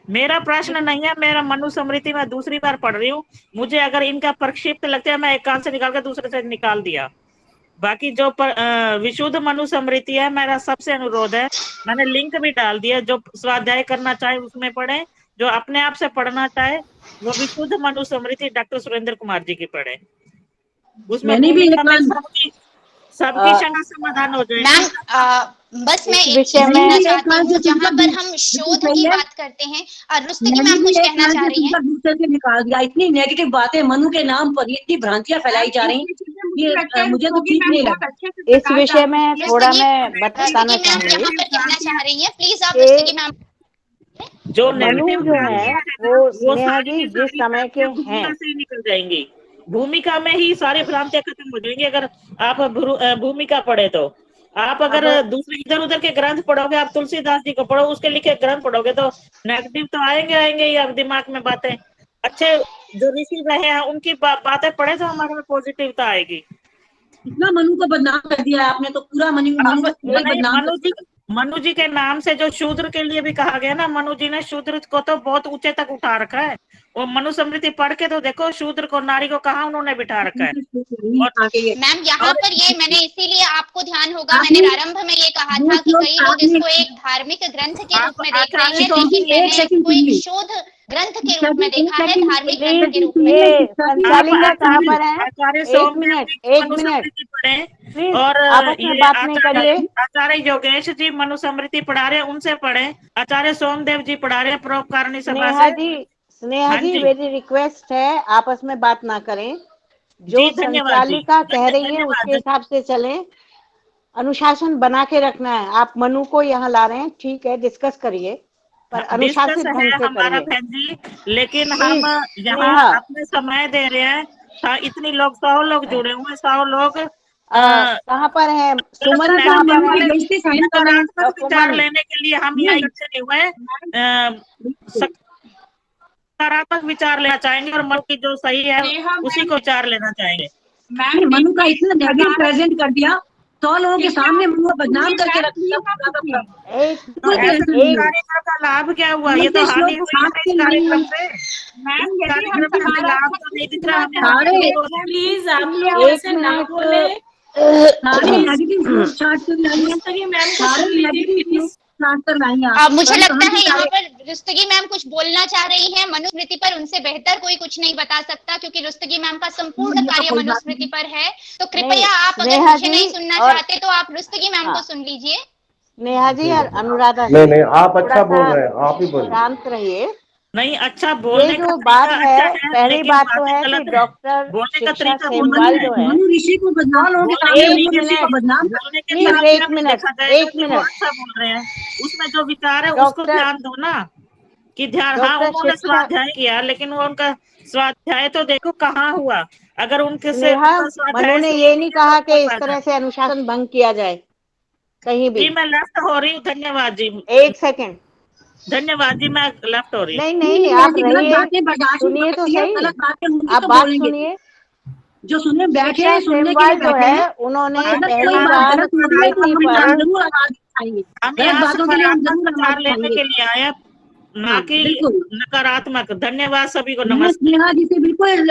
मेरा प्रश्न नहीं है, मेरा मनुस्मृति में दूसरी बार पढ़ रही हूँ। मुझे अगर इनका प्रक्षिप्त लगता है, मैं एक कान से निकाल कर दूसरे से निकाल दिया। बाकी जो विशुद्ध मनुस्मृति है, मेरा सबसे अनुरोध है, मैंने लिंक भी डाल दिया, जो स्वाध्याय करना चाहे उसमें पढ़े, जो अपने आप से पढ़ना चाहे वो विशुद्ध मनुस्मृति डॉक्टर सुरेंद्र कुमार जी की पढ़े। उसमें सबकी शंका समाधान हो जाए। मैम बस मैं एक चीज कहना चाहती हूँ, जहाँ पर हम शोध की बात करते हैं, और रुस्तगी मैम कुछ कहना चाह रही हैं। दूसरे से निकाल दिया, इतनी नेगेटिव बातें मनु के नाम पर, इतनी भ्रांतियां फैलाई जा रही हैं, ये मुझे तो ठीक नहीं लगा। इस विषय में थोड़ा मैं बताना चाहूंगी। कहना चाह रही है, प्लीज आप रुस्तगी मैम। जो मनु जो है वो नेहा जी जिस समय के हैं निकल जाएंगी, भूमिका में ही सारी भ्रांतियां खत्म हो जाएंगी। अगर आप भूमिका पढ़े तो आप अगर दूसरे इधर उधर के ग्रंथ पढ़ोगे, आप तुलसीदास जी को पढ़ो, उसके लिखे ग्रंथ पढ़ोगे तो नेगेटिव तो आएंगे ही आप दिमाग में बातें। अच्छे जो ऋषि रहे हैं उनकी बातें पढ़े तो हमारे में पॉजिटिवता आएगी। इतना मनु को बदनाम कर दिया आपने, तो पूरा मनु को पूरा बदनाम मनु जी के नाम से जो शूद्र के लिए भी कहा गया ना, मनु जी ने शूद्र को तो बहुत ऊंचे तक उठा रखा है। वो मनुस्मृति पढ़ के तो देखो शूद्र को, नारी को कहाँ उन्होंने बिठा रखा है। मैम यहाँ पर ये मैंने इसीलिए आपको ध्यान होगा, मैंने प्रारंभ में ये कहा था कि कई लोग इसको एक धार्मिक ग्रंथ के रूप में देख रहे हैं, लेकिन मैंने इसको एक शोध ग्रंथ के रूप में देखा है, धार्मिक ग्रंथ के रूप में। संचालिका कहाँ पर है? एक मिनट और आपस में बात नहीं करिए। आचार्य योगेश जी मनुस्मृति पढ़ा रहे हैं, उनसे पढ़े। आचार्य सोमदेव जी पढ़ा रहे हैं परोपकारिणी सभा से। स्नेहा जी मेरी रिक्वेस्ट है, आपस में बात ना करें। जो संचालिका कह रही है उसके हिसाब से चलें, अनुशासन बना के रखना है। आप मनु को यहाँ ला रहे हैं, ठीक है, डिस्कस करिए, पर अनुशासित ढंग से हमारा बहन जी। लेकिन हम यहाँ अपने समय दे रहे हैं, इतनी लोग 100 लोग जुड़े हुए हैं, 100 लोग कहाँ पर है? सुमन कहाँ पर है? सकारात्मक विचार लेने के लिए हम यहाँ इकट्ठे हुए हैं। सकारात्मक विचार लेना चाहेंगे और मन की जो सही है उसी को विचार लेना चाहेंगे। मैंने मनु का इतना नेगेटिव प्रेजेंट कर दिया, 100 लोगों के सामने मनु को बदनाम करके रख दिया। कार्यक्रम का लाभ क्या हुआ? ये तो हानि हुई है कार्यक्रम से। कार्यक्रम का लाभ तो नहीं दिख रहा हमें। प्लीज आप लोग ऐसे ना बोले। मुझे लगता है यहाँ पर रुस्तगी मैम कुछ बोलना चाह रही हैं मनुस्मृति पर, उनसे बेहतर कोई कुछ नहीं बता सकता, क्योंकि रुस्तगी मैम का संपूर्ण कार्य मनुस्मृति पर है। तो कृपया आप अगर मुझे नहीं सुनना चाहते तो आप रुस्तगी मैम को सुन लीजिए। नेहा जी और अनुराधा, नहीं आप अच्छा बोल रहे हैं, आप ही बोलिए। शांत रहिए। नहीं, अच्छा बोलने ये जो बात है, पहली बात तो है कि डॉक्टर शिक्षा सेमवाल जो है, ऋषि को बदनाम एक मिनट अच्छा बोल रहे हैं, उसमें जो विचार है उसको ध्यान दो ना, कि ध्यान। हाँ, उन्होंने स्वाध्याय किया, लेकिन वो उनका स्वाध्याय तो देखो कहाँ हुआ। अगर उनके से उन्होंने ये नहीं कहा कि इस तरह से अनुशासन भंग किया जाए कहीं भी। जी मैं लेफ्ट हो रही हूँ, धन्यवाद जी। 1 सेकंड, धन्यवाद जी, मैं लेफ्ट हो रही हूँ। नहीं आप रहिए, सुनिए तो सही, आप बात सुनिए। जो सुनने बैठे सुनने के लिए जो है, उन्होंने पहली बार विचार लेने के लिए आया, ना कि नकारात्मक। धन्यवाद सभी को, नमस्ते। जी से बिल्कुल।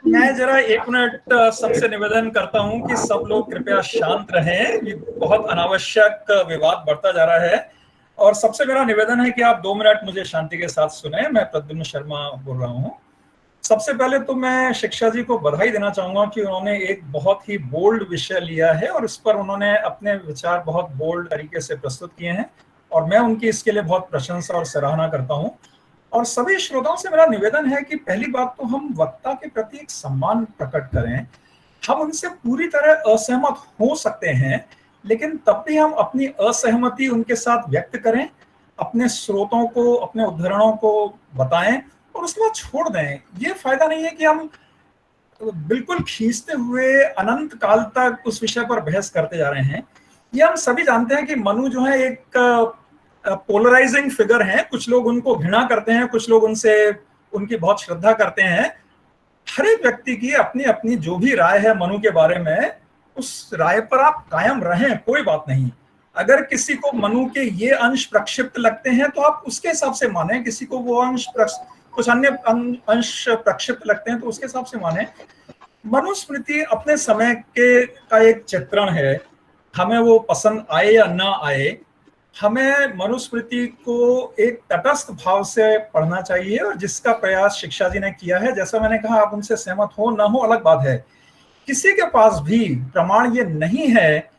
मैं जरा 1 मिनट सबसे निवेदन करता हूं कि सब लोग कृपया शांत रहें। ये बहुत अनावश्यक विवाद बढ़ता जा रहा है, और सबसे मेरा निवेदन है कि आप 2 मिनट मुझे शांति के साथ सुने। मैं प्रद्युम्न शर्मा बोल रहा हूं। सबसे पहले तो मैं शिक्षा जी को बधाई देना चाहूंगा कि उन्होंने एक बहुत ही बोल्ड विषय लिया है और इस पर उन्होंने अपने विचार बहुत बोल्ड तरीके से प्रस्तुत किए हैं, और मैं उनकी इसके लिए बहुत प्रशंसा और सराहना करता हूं। और सभी श्रोताओं से मेरा निवेदन है कि पहली बात तो हम वक्ता के प्रति एक सम्मान प्रकट करें। हम उनसे पूरी तरह असहमत हो सकते हैं, लेकिन तब भी हम अपनी असहमति उनके साथ व्यक्त करें, अपने स्रोतों को, अपने उद्धरणों को बताएं और उसके बाद छोड़ दें। ये फायदा नहीं है कि हम बिल्कुल खींचते हुए अनंत काल तक उस विषय पर बहस करते जा रहे हैं। ये हम सभी जानते हैं कि मनु जो है एक पोलराइजिंग फिगर हैं। कुछ लोग उनको घृणा करते हैं, कुछ लोग उनकी बहुत श्रद्धा करते हैं। हर एक व्यक्ति की अपनी अपनी जो भी राय है मनु के बारे में, उस राय पर आप कायम रहें, कोई बात नहीं। अगर किसी को मनु के ये अंश प्रक्षिप्त लगते हैं तो आप उसके हिसाब से माने, किसी को वो अंश कुछ अन्य अंश प्रक्षिप्त लगते हैं तो उसके हिसाब से माने। मनुस्मृति अपने समय का एक चित्रण है, हमें वो पसंद आए या ना आए, हमें मनुस्मृति को एक तटस्थ भाव से पढ़ना चाहिए, और जिसका प्रयास शिक्षा जी ने किया है। जैसा मैंने कहा, आप उनसे सहमत हो ना हो अलग बात है। किसी के पास भी प्रमाण ये नहीं है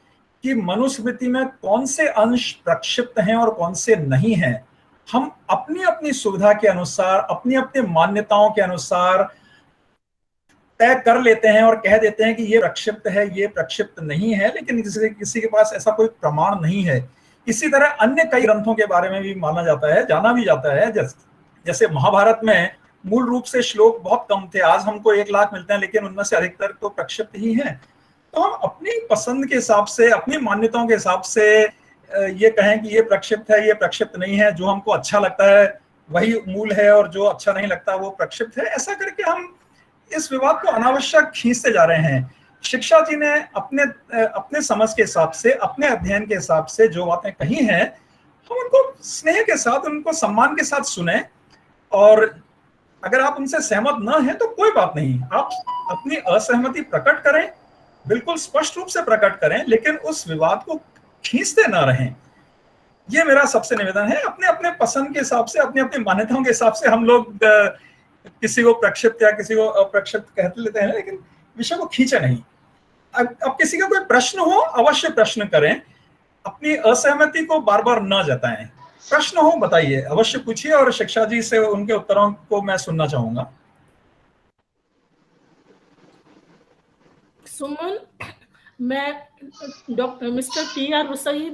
कि मनुस्मृति में कौन से अंश प्रक्षिप्त हैं और कौन से नहीं हैं। हम अपनी अपनी सुविधा के अनुसार, अपनी अपनी मान्यताओं के अनुसार तय कर लेते हैं और कह देते हैं कि ये प्रक्षिप्त है, ये प्रक्षिप्त नहीं है, लेकिन किसी के पास ऐसा कोई प्रमाण नहीं है। इसी तरह अन्य कई ग्रंथों के बारे में भी माना जाता है, जाना भी जाता है। जैसे महाभारत में मूल रूप से श्लोक बहुत कम थे, आज हमको 1 लाख मिलते हैं, लेकिन उनमें से अधिकतर तो प्रक्षिप्त ही हैं। तो हम अपनी पसंद के हिसाब से, अपनी मान्यताओं के हिसाब से ये कहें कि ये प्रक्षिप्त है, ये प्रक्षिप्त नहीं है। जो हमको अच्छा लगता है वही मूल है, और जो अच्छा नहीं लगता वो प्रक्षिप्त है। ऐसा करके हम इस विवाद को अनावश्यक खींचते जा रहे हैं। शिक्षा जी ने अपने समझ के हिसाब से, अपने अध्ययन के हिसाब से जो बातें कही हैं, हम उनको स्नेह के साथ, उनको सम्मान के साथ सुने। और अगर आप उनसे सहमत न हैं तो कोई बात नहीं, आप अपनी असहमति प्रकट करें, बिल्कुल स्पष्ट रूप से प्रकट करें, लेकिन उस विवाद को खींचते ना रहें। ये मेरा सबसे निवेदन है। अपने अपने पसंद के हिसाब से, अपनी अपनी मान्यताओं के हिसाब से हम लोग किसी को प्रक्षिप्त या किसी को अप्रक्षिप्त कहते लेते हैं, लेकिन विषय को खींचे नहीं। अब किसी का कोई प्रश्न हो, अवश्य प्रश्न करें, अपनी असहमति को बार बार न जताएं। प्रश्न हो बताइए, अवश्य पूछिए, और शिक्षा जी से उनके उत्तरों को मैं सुनना चाहूंगा। सुमन, मैं डॉक्टर मिस्टर टी.आर. रुस्तगी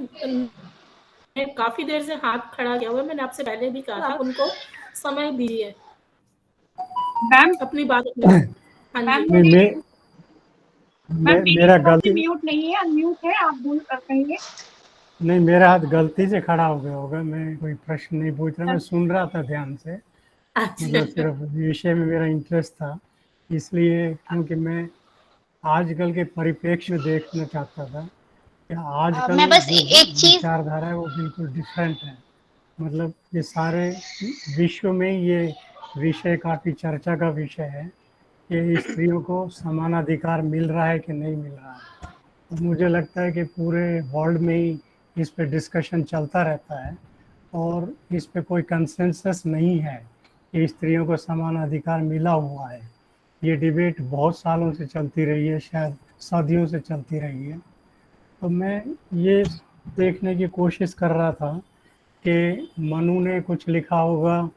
ने काफी देर से हाथ खड़ा किया हुआ है, मैंने आपसे पहले भी कहा था, उनको समय दीजिए मैम अपनी बात। मेरा गलती म्यूट नहीं है, अनम्यूट है, आप बोल कहिए। नहीं, मेरा हाथ गलती से खड़ा हो गया होगा, मैं कोई प्रश्न नहीं पूछ रहा, मैं सुन रहा था ध्यान से। मतलब सिर्फ विषय में मेरा इंटरेस्ट था, इसलिए, क्योंकि मैं आजकल के परिप्रेक्ष्य में देखना चाहता था कि आजकल मैं बस एक चीज विचारधारा है वो बिल्कुल डिफरेंट है। मतलब ये सारे विश्व में ये विषय काफी चर्चा का विषय है कि स्त्रियों को समानाधिकार मिल रहा है कि नहीं मिल रहा है। तो मुझे लगता है कि पूरे वर्ल्ड में ही इस पे डिस्कशन चलता रहता है और इस पे कोई कंसेंसस नहीं है कि स्त्रियों को समान अधिकार मिला हुआ है। ये डिबेट बहुत सालों से चलती रही है, शायद सदियों से चलती रही है। तो मैं ये देखने की कोशिश कर रहा था कि मनु ने कुछ लिखा होगा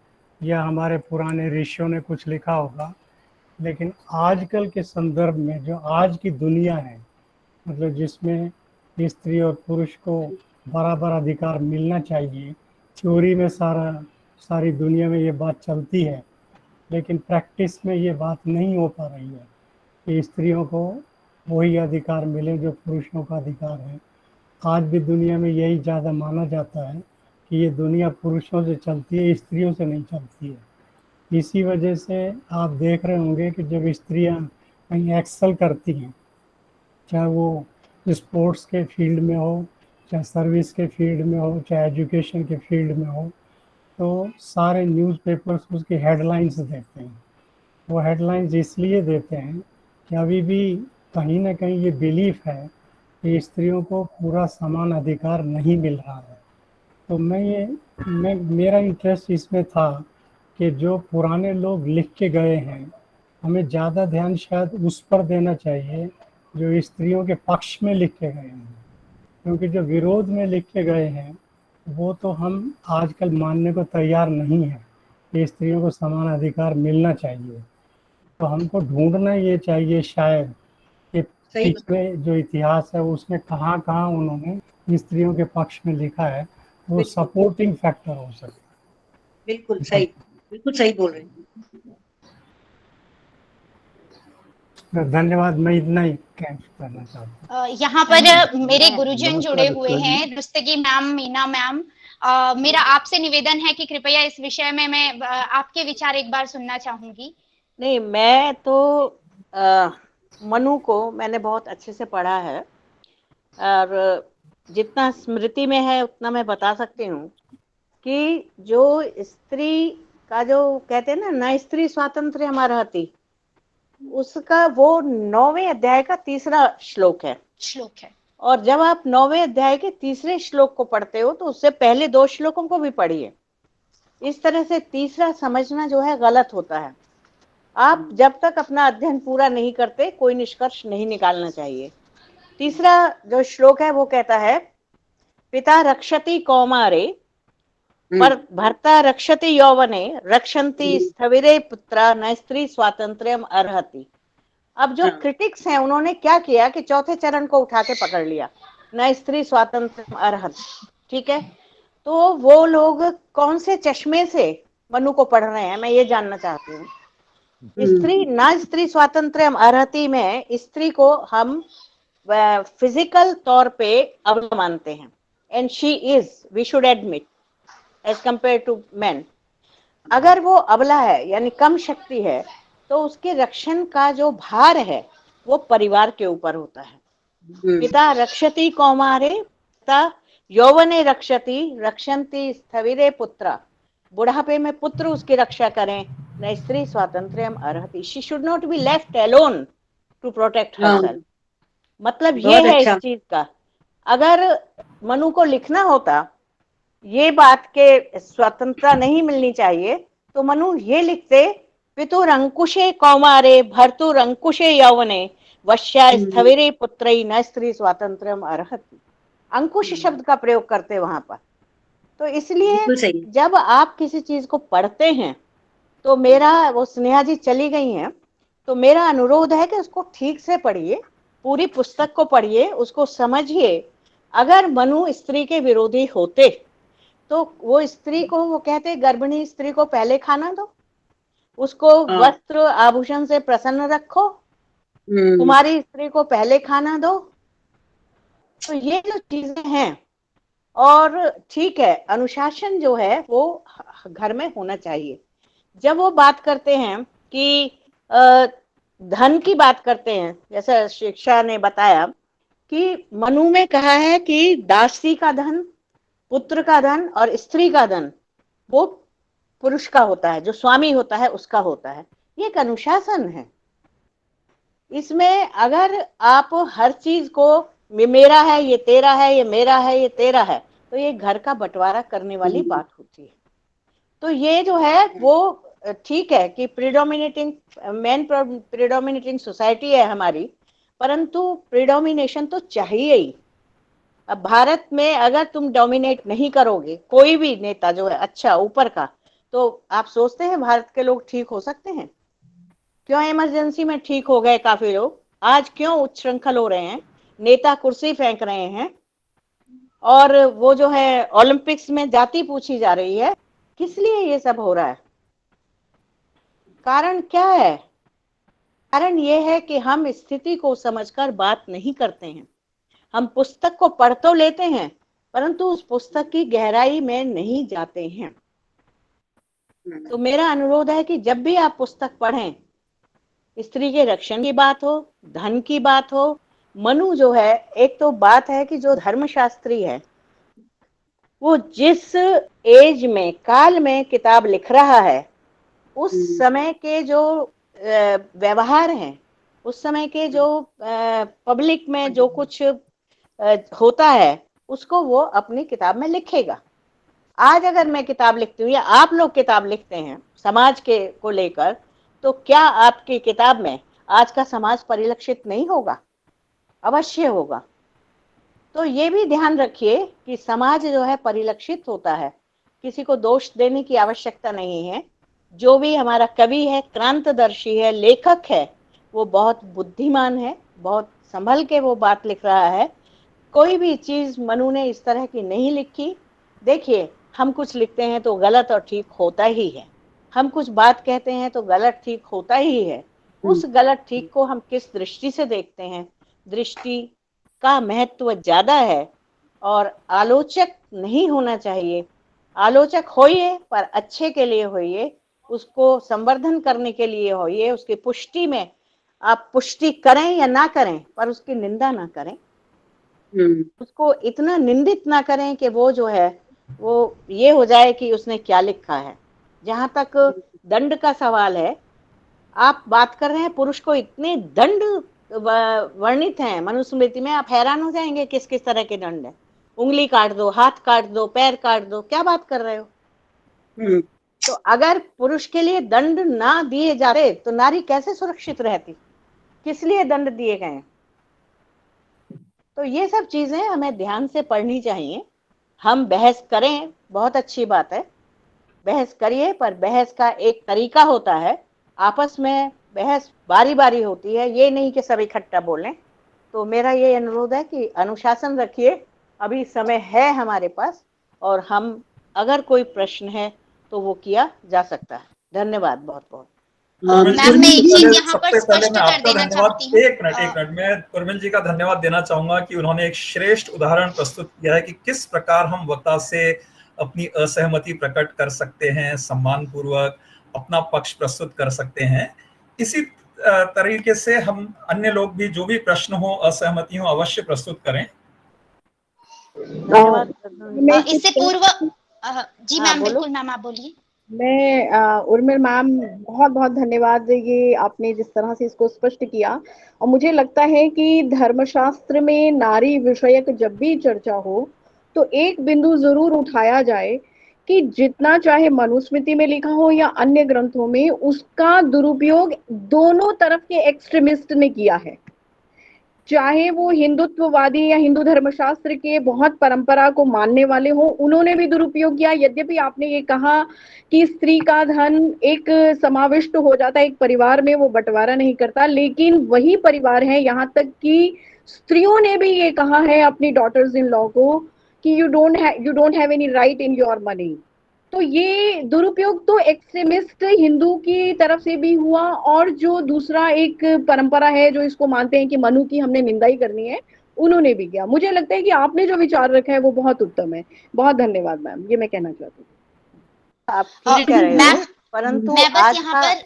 या हमारे पुराने ऋषियों ने कुछ लिखा होगा, लेकिन आजकल के संदर्भ में जो आज की दुनिया है, मतलब जिसमें स्त्री और पुरुष को बराबर अधिकार मिलना चाहिए, थ्योरी में सारी दुनिया में ये बात चलती है, लेकिन प्रैक्टिस में ये बात नहीं हो पा रही है कि स्त्रियों को वही अधिकार मिले जो पुरुषों का अधिकार है। आज भी दुनिया में यही ज़्यादा माना जाता है कि ये दुनिया पुरुषों से चलती है, स्त्रियों से नहीं चलती है। इसी वजह से आप देख रहे होंगे कि जब स्त्रियां कहीं एक्सेल करती हैं, चाहे वो स्पोर्ट्स के फील्ड में हो, चाहे सर्विस के फील्ड में हो, चाहे एजुकेशन के फील्ड में हो, तो सारे न्यूज़पेपर्स उसकी हेडलाइंस देते हैं। वो हेडलाइंस इसलिए देते हैं कि अभी भी कहीं ना कहीं ये बिलीफ है कि स्त्रियों को पूरा समान अधिकार नहीं मिल रहा है। तो मेरा इंटरेस्ट इसमें था कि जो पुराने लोग लिख के गए हैं, हमें ज़्यादा ध्यान शायद उस पर देना चाहिए जो स्त्रियों के पक्ष में लिख के गए हैं, क्योंकि जो विरोध में लिख के गए हैं वो तो हम आजकल मानने को तैयार नहीं है कि स्त्रियों को समान अधिकार मिलना चाहिए। तो हमको ढूंढना ये चाहिए शायद कि पिछले जो इतिहास है उसमें कहाँ कहाँ उन्होंने स्त्रियों के पक्ष में लिखा है, वो सपोर्टिंग फैक्टर हो सकता है। बिल्कुल सही बोल रहे हैं। धन्यवाद, मैं इतना ही करना चाहता हूँ। यहाँ पर मेरे गुरुजन जुड़े हुए हैं, रुस्तगी मैम, मीना मैम। मेरा आपसे निवेदन है कि कृपया इस विषय में मैं आपके विचार एक बार सुनना चाहूंगी। नहीं, मैं तो मनु को मैंने बहुत अच्छे से पढ़ा है और जितना स्मृति में है उतना मैं बता सकती हूँ कि जो स्त्री का जो कहते हैं ना स्त्री स्वातंत्र्य हमारा हती, उसका वो 9वें अध्याय का 3रा श्लोक है। और जब आप 9वें अध्याय के 3रे श्लोक को पढ़ते हो तो उससे पहले 2 श्लोकों को भी पढ़िए। इस तरह से 3रा समझना जो है गलत होता है। आप जब तक अपना अध्ययन पूरा नहीं करते कोई निष्कर्ष नहीं निकालना चाहिए। 3रा जो श्लोक है वो कहता है, पिता रक्षति कौमारे पर भर्ता रक्षति यौवने रक्षन्ति स्थविरे पुत्रा न स्त्री स्वातंत्र्यम अर्हति। अब जो क्रिटिक्स हैं उन्होंने क्या किया कि चौथे चरण को उठा के पकड़ लिया, न स्त्री स्वातंत्र्यम अर्हति। ठीक है, तो वो लोग कौन से चश्मे से मनु को पढ़ रहे हैं, मैं ये जानना चाहती हूँ। स्त्री स्वातंत्र्यम अर्हति में स्त्री को हम फिजिकल तौर पे अबला मानते हैं, and she is, we should admit as compare to man. अगर वो अबला है यानी कम शक्ति है तो उसके रक्षण का जो भार है वो परिवार के ऊपर होता है। पिता रक्षति कौमारे पिता यौवने रक्षति रक्षन्ति स्थविरे पुत्रा। बुढ़ापे में पुत्र उसकी रक्षा करें। न स्त्री स्वातंत्र्यम अर्हति, she should not be left alone to protect herself. मतलब ये है इस चीज का। अगर मनु को लिखना होता ये बात के स्वतंत्रता नहीं मिलनी चाहिए तो मनु ये लिखते, पितुरंकुशे कौमारे भर्तुरंकुशे यौवने वश्या स्थविरे पुत्रई न स्त्री स्वातंत्र्यम अर्हति। अंकुश शब्द का प्रयोग करते वहां पर। तो इसलिए जब आप किसी चीज को पढ़ते हैं तो मेरा, वो स्नेहा जी चली गई हैं, तो मेरा अनुरोध है कि उसको ठीक से पढ़िए, पूरी पुस्तक को पढ़िए, उसको समझिए। अगर मनु स्त्री के विरोधी होते तो वो स्त्री को, वो कहते गर्भिणी स्त्री को पहले खाना दो, उसको वस्त्र आभूषण से प्रसन्न रखो, कुमारी स्त्री को पहले खाना दो। तो ये जो चीजें हैं, और ठीक है अनुशासन जो है वो घर में होना चाहिए। जब वो बात करते हैं कि धन की बात करते हैं, जैसा शिक्षा ने बताया कि मनु में कहा है कि दासी का धन, पुत्र का धन और स्त्री का धन वो पुरुष का होता है, जो स्वामी होता है उसका होता है। ये एक अनुशासन है। इसमें अगर आप हर चीज को मेरा है, ये तेरा है, ये मेरा है, ये तेरा है, तो ये घर का बंटवारा करने वाली बात होती है। तो ये जो है वो ठीक है कि प्रीडोमिनेटिंग सोसाइटी है हमारी, परंतु प्रीडोमिनेशन तो चाहिए ही। अब भारत में अगर तुम डोमिनेट नहीं करोगे, कोई भी नेता जो है अच्छा ऊपर का, तो आप सोचते हैं भारत के लोग ठीक हो सकते हैं? क्यों इमरजेंसी में ठीक हो गए काफी लोग? आज क्यों उच्छृंखल हो रहे हैं? नेता कुर्सी फेंक रहे हैं, और वो जो है ओलंपिक्स में जाति पूछी जा रही है। किस लिए ये सब हो रहा है? कारण क्या है? कारण ये है कि हम स्थिति को समझकर बात नहीं करते हैं। हम पुस्तक को पढ़ तो लेते हैं, परंतु उस पुस्तक की गहराई में नहीं जाते हैं। तो मेरा अनुरोध है कि जब भी आप पुस्तक पढ़ें, स्त्री के रक्षण की बात हो, धन की बात हो, मनु जो है, एक तो बात है कि जो धर्मशास्त्री है वो जिस एज में, काल में किताब लिख रहा है, उस समय के जो व्यवहार हैं, उस समय के जो पब्लिक में जो कुछ होता है, उसको वो अपनी किताब में लिखेगा। आज अगर मैं किताब लिखती हूँ या आप लोग किताब लिखते हैं समाज के को लेकर, तो क्या आपकी किताब में आज का समाज परिलक्षित नहीं होगा? अवश्य होगा। तो ये भी ध्यान रखिए कि समाज जो है परिलक्षित होता है, किसी को दोष देने की आवश्यकता नहीं है। जो भी हमारा कवि है, क्रांतदर्शी है, लेखक है, वो बहुत बुद्धिमान है, बहुत संभल के वो बात लिख रहा है। कोई भी चीज मनु ने इस तरह की नहीं लिखी। देखिए, हम कुछ लिखते हैं तो गलत और ठीक होता ही है, हम कुछ बात कहते हैं तो गलत ठीक होता ही है। उस गलत ठीक को हम किस दृष्टि से देखते हैं, दृष्टि का महत्व ज्यादा है। और आलोचक नहीं होना चाहिए। आलोचक होइए, पर अच्छे के लिए होइए, उसको संवर्धन करने के लिए होइए, उसकी पुष्टि में आप पुष्टि करें या ना करें, पर उसकी निंदा ना करें, उसको इतना निंदित ना करें कि वो जो है वो ये हो जाए कि उसने क्या लिखा है। जहां तक दंड का सवाल है, आप बात कर रहे हैं, पुरुष को इतने दंड वर्णित हैं मनुस्मृति में, आप हैरान हो जाएंगे किस किस तरह के दंड है। उंगली काट दो, हाथ काट दो, पैर काट दो, क्या बात कर रहे हो? तो अगर पुरुष के लिए दंड ना दिए जाते तो नारी कैसे सुरक्षित रहती? किस लिए दंड दिए गए? तो ये सब चीजें हमें ध्यान से पढ़नी चाहिए। हम बहस करें, बहुत अच्छी बात है, बहस करिए, पर बहस का एक तरीका होता है। आपस में बहस बारी बारी होती है, ये नहीं कि सब इकट्ठा बोलें। तो मेरा ये अनुरोध है कि अनुशासन रखिए, अभी समय है हमारे पास, और हम अगर कोई प्रश्न है तो वो किया जा सकता है। धन्यवाद बहुत बहुत। मैम, मैं एक चीज यहाँ पर स्पष्ट कर देना चाहती हूँ। एक मिनट मैं उर्मिल जी का धन्यवाद देना चाहूंगा कि उन्होंने एक श्रेष्ठ उदाहरण प्रस्तुत किया है कि किस प्रकार हम वक्ता से अपनी असहमति प्रकट कर सकते हैं, सम्मान पूर्वक अपना पक्ष प्रस्तुत कर सकते हैं। इसी तरीके से हम अन्य लोग भी जो भी प्रश्न हो, असहमति हो, अवश्य प्रस्तुत करें। इससे पूर्व जी मैम, बिल्कुल मैम, आप बोलिए। मैं उर्मिल मैम, बहुत बहुत धन्यवाद, ये आपने जिस तरह से इसको स्पष्ट किया। और मुझे लगता है कि धर्मशास्त्र में नारी विषयक जब भी चर्चा हो तो एक बिंदु जरूर उठाया जाए कि जितना चाहे मनुस्मृति में लिखा हो या अन्य ग्रंथों में, उसका दुरुपयोग दोनों तरफ के एक्सट्रीमिस्ट ने किया है। चाहे वो हिंदुत्ववादी या हिंदू धर्मशास्त्र के बहुत परंपरा को मानने वाले हो, उन्होंने भी दुरुपयोग किया। यद्यपि आपने ये कहा कि स्त्री का धन एक समाविष्ट हो जाता है एक परिवार में, वो बंटवारा नहीं करता, लेकिन वही परिवार है, यहाँ तक कि स्त्रियों ने भी ये कहा है अपनी डॉटर्स इन लॉ को कि you don't have any right in your money. तो ये दुरुपयोग तो एक्सट्रीमिस्ट हिंदू की तरफ से भी हुआ, और जो दूसरा एक परंपरा है जो इसको मानते हैं कि मनु की हमने निंदा ही करनी है, उन्होंने भी किया। मुझे लगता है कि आपने जो विचार रखा है वो बहुत उत्तम है। बहुत धन्यवाद मैम, ये मैं कहना चाहती हूँ। आप ठीक कह रहे हो, परंतु मैं बस यहाँ पर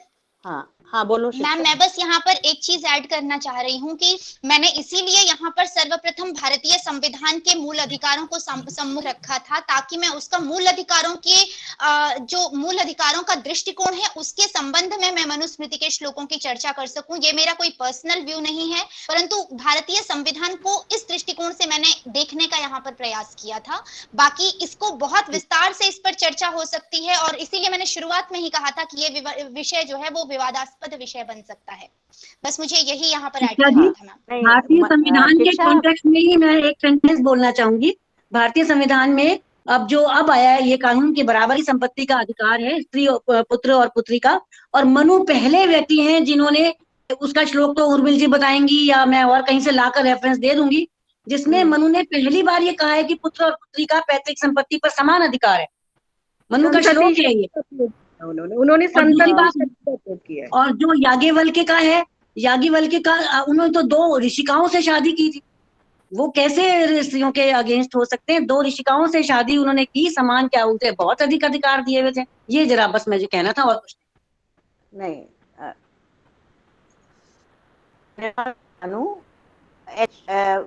हाँ बोलो मैम, मैं बस यहाँ पर एक चीज ऐड करना चाह रही हूँ कि मैंने इसीलिए यहाँ पर सर्वप्रथम भारतीय संविधान के मूल अधिकारों को सम्मुख रखा था, ताकि मैं उसका मूल अधिकारों के जो मूल अधिकारों का दृष्टिकोण है उसके संबंध में मैं मनुस्मृति के श्लोकों की चर्चा कर सकूं। ये मेरा कोई पर्सनल व्यू नहीं है, परंतु भारतीय संविधान को इस दृष्टिकोण से मैंने देखने का यहाँ पर प्रयास किया था। बाकी इसको बहुत विस्तार से इस पर चर्चा हो सकती है, और इसीलिए मैंने शुरुआत में ही कहा था कि ये विषय जो है वो विवादास्पद विषय बन सकता है। बस मुझे यही यहाँ पर ऐड करना था मैम। भारतीय संविधान के कॉन्टेक्स्ट में ही मैं एक सेंटेंस बोलना चाहूंगी। भारतीय संविधान में अब आया है ये कानून की बराबरी संपत्ति का अधिकार है स्त्री, पुत्र और पुत्री का, और मनु पहले व्यक्ति हैं जिन्होंने, उसका श्लोक तो उर्मिल जी बताएंगी या मैं और कहीं से लाकर रेफरेंस दे दूंगी, जिसमें मनु ने पहली बार ये कहा है कि पुत्र और पुत्री का पैतृक संपत्ति पर समान अधिकार है। मनु का श्लोक है ये, उन्होंने संतति किया। और जो याज्ञवल्क्य का है, याज्ञवल्क्य का उन्होंने तो 2 ऋषिकाओं से शादी की थी, वो कैसे स्त्रियों के अगेंस्ट हो सकते हैं? 2 ऋषिकाओं से शादी उन्होंने की, समान क्या उनसे बहुत अधिक अधिकार दिए हुए थे। ये जरा बस मुझे कहना था, और कुछ नहीं।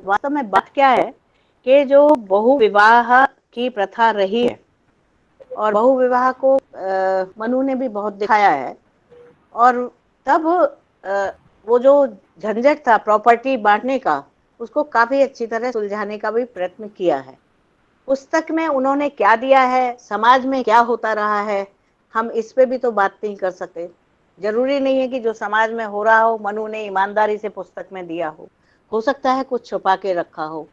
वास्तव में बात क्या है कि जो बहु विवाह की प्रथा रही है, और बहु विवाह को मनु ने भी बहुत दिखाया है, और तब वो जो झंझट था प्रॉपर्टी बांटने का, उसको काफी अच्छी तरह सुलझाने का भी प्रयत्न किया है। पुस्तक में उन्होंने क्या दिया है, समाज में क्या होता रहा है, हम इस पे भी तो बात नहीं कर सकते। जरूरी नहीं है कि जो समाज में हो रहा हो मनु ने ईमानदारी से पुस्तक में दिया हो सकता है कुछ छुपा के रखा हो।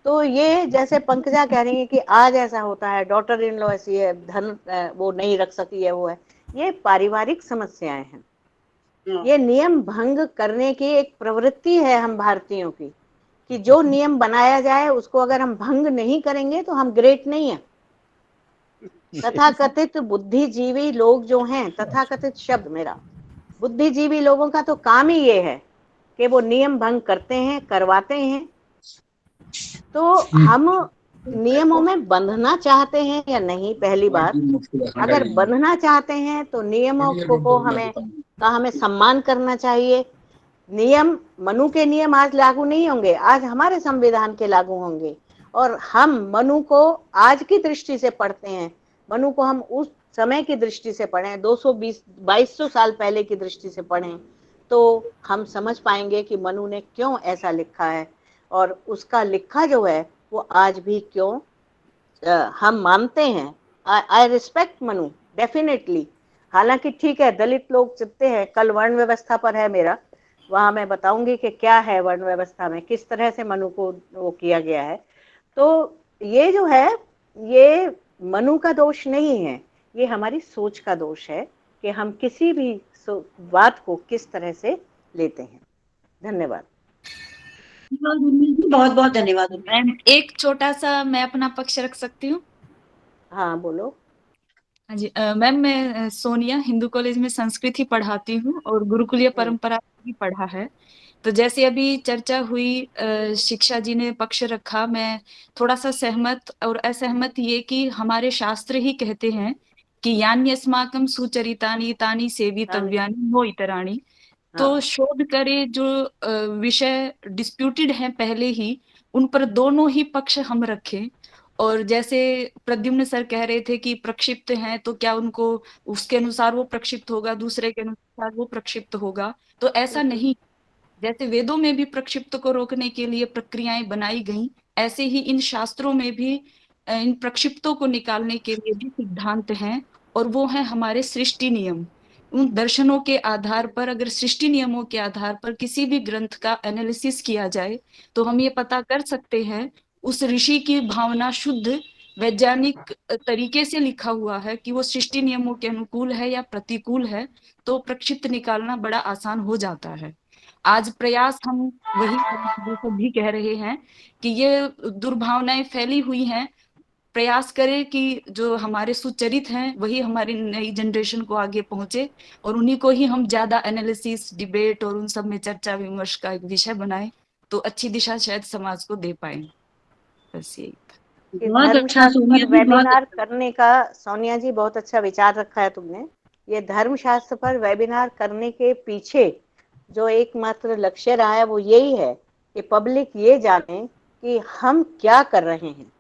तो ये जैसे पंकजा कह रही है कि आज ऐसा होता है, डॉटर इन लॉ ऐसी है, धन वो नहीं रख सकी है, वो है, ये पारिवारिक समस्याएं हैं। ये नियम भंग करने की एक प्रवृत्ति है हम भारतीयों की, कि जो नियम बनाया जाए उसको अगर हम भंग नहीं करेंगे तो हम ग्रेट नहीं है। तथाकथित बुद्धिजीवी लोग जो हैं, तथाकथित शब्द मेरा, बुद्धिजीवी लोगों का तो काम ही ये है कि वो नियम भंग करते हैं, करवाते हैं। तो हम नियमों में बंधना चाहते हैं या नहीं, पहली बात। अगर बंधना चाहते हैं तो नियमों को हमें सम्मान करना चाहिए। नियम, मनु के नियम आज लागू नहीं होंगे, आज हमारे संविधान के लागू होंगे, और हम मनु को आज की दृष्टि से पढ़ते हैं। मनु को हम उस समय की दृष्टि से पढ़ें, 2200 साल पहले की दृष्टि से पढ़ें, तो हम समझ पाएंगे कि मनु ने क्यों ऐसा लिखा है, और उसका लिखा जो है वो आज भी क्यों हम मानते हैं। I respect Manu definitely. हालांकि ठीक है, दलित लोग चिपते हैं, कल वर्ण व्यवस्था पर है मेरा, वहां मैं बताऊंगी कि क्या है वर्ण व्यवस्था में, किस तरह से मनु को वो किया गया है। तो ये जो है, ये मनु का दोष नहीं है, ये हमारी सोच का दोष है कि हम किसी भी बात को किस तरह से लेते हैं। धन्यवाद। बहुत बहुत धन्यवाद। मैम एक छोटा सा मैं अपना पक्ष रख सकती हूँ? हाँ बोलो। हाँ जी मैम, मैं सोनिया हिंदू कॉलेज में संस्कृत ही पढ़ाती हूँ और गुरुकुलीय परंपरा भी पढ़ा है। तो जैसे अभी चर्चा हुई, शिक्षा जी ने पक्ष रखा, मैं थोड़ा सा सहमत और असहमत ये कि हमारे शास्त्र ही कहते हैं कि यान्यस्माकं सुचरितानि तानि सेवितव्यानि वो इतराणि। तो शोध करे, जो विषय डिस्प्यूटेड हैं पहले ही, उन पर दोनों ही पक्ष हम रखें। और जैसे प्रद्युम्न सर कह रहे थे कि प्रक्षिप्त हैं, तो क्या उनको उसके अनुसार वो प्रक्षिप्त होगा, दूसरे के अनुसार वो प्रक्षिप्त होगा, तो ऐसा नहीं। जैसे वेदों में भी प्रक्षिप्त को रोकने के लिए प्रक्रियाएं बनाई गई, ऐसे ही इन शास्त्रों में भी इन प्रक्षिप्तों को निकालने के लिए भी सिद्धांत हैं, और वो है हमारे सृष्टि नियम। उन दर्शनों के आधार पर, अगर सृष्टि नियमों के आधार पर किसी भी ग्रंथ का एनालिसिस किया जाए, तो हम ये पता कर सकते हैं उस ऋषि की भावना शुद्ध वैज्ञानिक तरीके से लिखा हुआ है कि वो सृष्टि नियमों के अनुकूल है या प्रतिकूल है, तो प्रक्षिप्त निकालना बड़ा आसान हो जाता है। आज प्रयास हम वही भी कह रहे हैं कि ये दुर्भावनाएं फैली हुई हैं, प्रयास करें कि जो हमारे सुचरित हैं वही हमारी नई जनरेशन को आगे पहुंचे, और उन्हीं को ही हम ज्यादा एनालिसिस, डिबेट और उन सब में चर्चा विमर्श का एक विषय बनाएं, तो अच्छी दिशा शायद समाज को दे पाए। बस यही। बहुत अच्छा सोनिया जी, वेबिनार करने का सोनिया जी बहुत अच्छा विचार रखा है तुमने। ये धर्मशास्त्र पर वेबिनार करने के पीछे जो एकमात्र लक्ष्य रहा है वो यही है कि पब्लिक ये जाने कि हम क्या कर रहे हैं,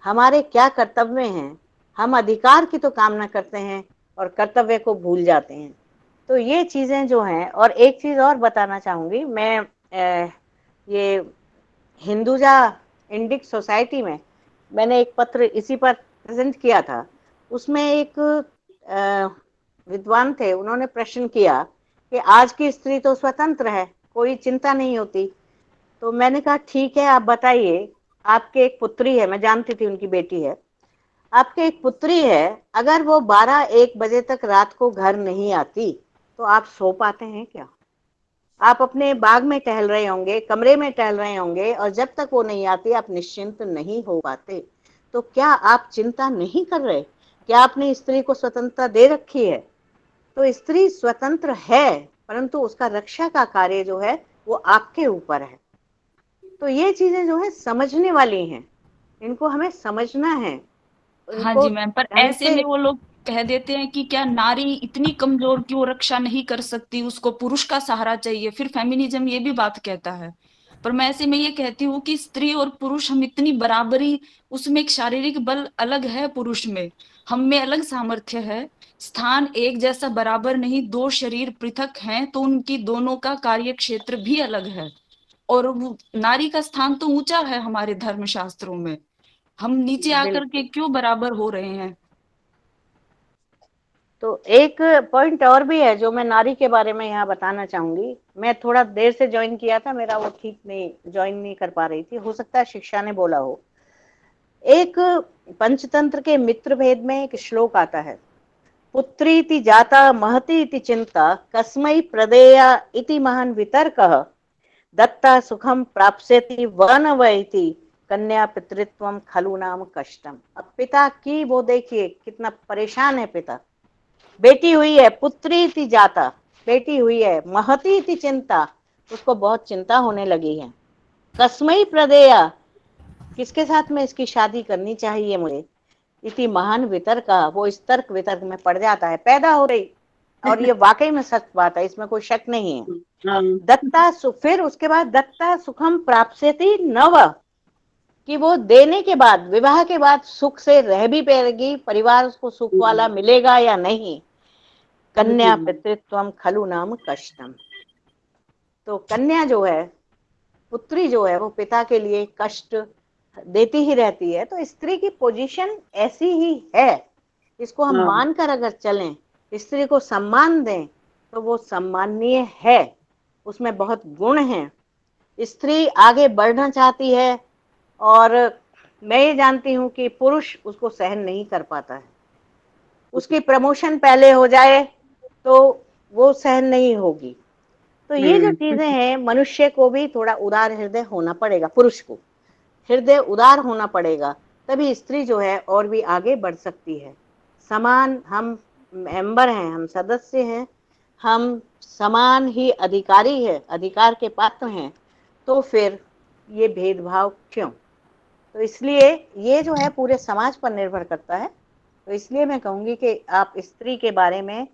हमारे क्या कर्तव्य हैं। हम अधिकार की तो कामना करते हैं और कर्तव्य को भूल जाते हैं। तो ये चीजें जो हैं, और एक चीज और बताना चाहूंगी मैं, ये हिंदुजा इंडिक सोसाइटी में मैंने एक पत्र इसी पर प्रेजेंट किया था। उसमें एक विद्वान थे, उन्होंने प्रश्न किया कि आज की स्त्री तो स्वतंत्र है, कोई चिंता नहीं होती। तो मैंने कहा ठीक है, आप बताइए, आपके एक पुत्री है, मैं जानती थी उनकी बेटी है, आपके एक पुत्री है, अगर वो 12-1 बजे तक रात को घर नहीं आती तो आप सो पाते हैं क्या? आप अपने बाग में टहल रहे होंगे, कमरे में टहल रहे होंगे, और जब तक वो नहीं आती आप निश्चिंत नहीं हो पाते। तो क्या आप चिंता नहीं कर रहे? क्या आपने स्त्री को स्वतंत्रता दे रखी है? तो स्त्री स्वतंत्र है, परंतु उसका रक्षा का कार्य जो है वो आपके ऊपर है। तो ये चीजें जो है समझने वाली हैं, इनको हमें समझना है। हाँ जी मैम, पर ऐसे में वो लोग कह देते हैं कि क्या नारी इतनी कमजोर कि वो रक्षा नहीं कर सकती, उसको पुरुष का सहारा चाहिए। फिर फेमिनिज्म ये भी बात कहता है। पर मैं ऐसे में ये कहती हूँ कि स्त्री और पुरुष हम इतनी बराबरी, उसमें एक शारीरिक बल अलग है पुरुष में, हम में अलग सामर्थ्य है, स्थान एक जैसा बराबर नहीं, 2 शरीर पृथक हैं, तो उनकी दोनों का कार्य क्षेत्र भी अलग है। और नारी का स्थान तो ऊंचा है हमारे धर्म शास्त्रों में, हम नीचे आकर के क्यों बराबर हो रहे हैं? तो एक पॉइंट और भी है जो मैं नारी के बारे में यहाँ बताना चाहूंगी। मैं थोड़ा देर से ज्वाइन किया था, मेरा वो ठीक नहीं, ज्वाइन नहीं कर पा रही थी, हो सकता है शिक्षा ने बोला हो। एक पंचतंत्र के मित्र भेद में एक श्लोक आता है, पुत्रीति जाता महती इति चिंता कस्मै प्रदेया इति महान वितर्कः दत्ता सुखम प्राप्स्यति वन वैति कन्या पितृत्वम खलु नाम कष्टम। अब पिता की वो देखिए कितना परेशान है पिता। बेटी हुई है, पुत्री इति जाता, बेटी हुई है, महती इति चिंता, उसको बहुत चिंता होने लगी है। कस्मै प्रदेया, किसके साथ में इसकी शादी करनी चाहिए मुझे, इति महान वितर्क, वो इस तर्क वितर्क में पड़ जाता है, पैदा हो रही। और ये वाकई में सच बात है, इसमें कोई शक नहीं है। दत्ता फिर उसके बाद दत्ता सुखम प्राप्स्यति नव, कि वो देने के बाद, विवाह के बाद सुख से रह भी पाएगी, परिवार उसको सुख वाला मिलेगा या नहीं। कन्या पितृत्वम खलु नाम कष्टम, तो कन्या जो है, पुत्री जो है, वो पिता के लिए कष्ट देती ही रहती है। तो स्त्री की पोजीशन ऐसी ही है, इसको हम मानकर अगर चलें, स्त्री को सम्मान दें, तो वो सम्माननीय है, उसमें बहुत गुण हैं। स्त्री आगे बढ़ना चाहती है, और मैं ये जानती हूँ कि पुरुष उसको सहन नहीं कर पाता है। उसकी प्रमोशन पहले हो जाए तो वो सहन नहीं होगी। तो ये जो चीजें हैं, मनुष्य को भी थोड़ा उदार हृदय होना पड़ेगा, पुरुष को हृदय उदार होना पड़ेगा, तभी स्त्री जो है और भी आगे बढ़ सकती है। समान हम मेंबर हैं, हम सदस्य हैं, हम समान ही अधिकारी है, अधिकार के पात्र हैं, तो फिर ये भेदभाव क्यों? तो इसलिए ये जो है पूरे समाज पर निर्भर करता है। तो इसलिए मैं कहूंगी कि आप स्त्री के बारे में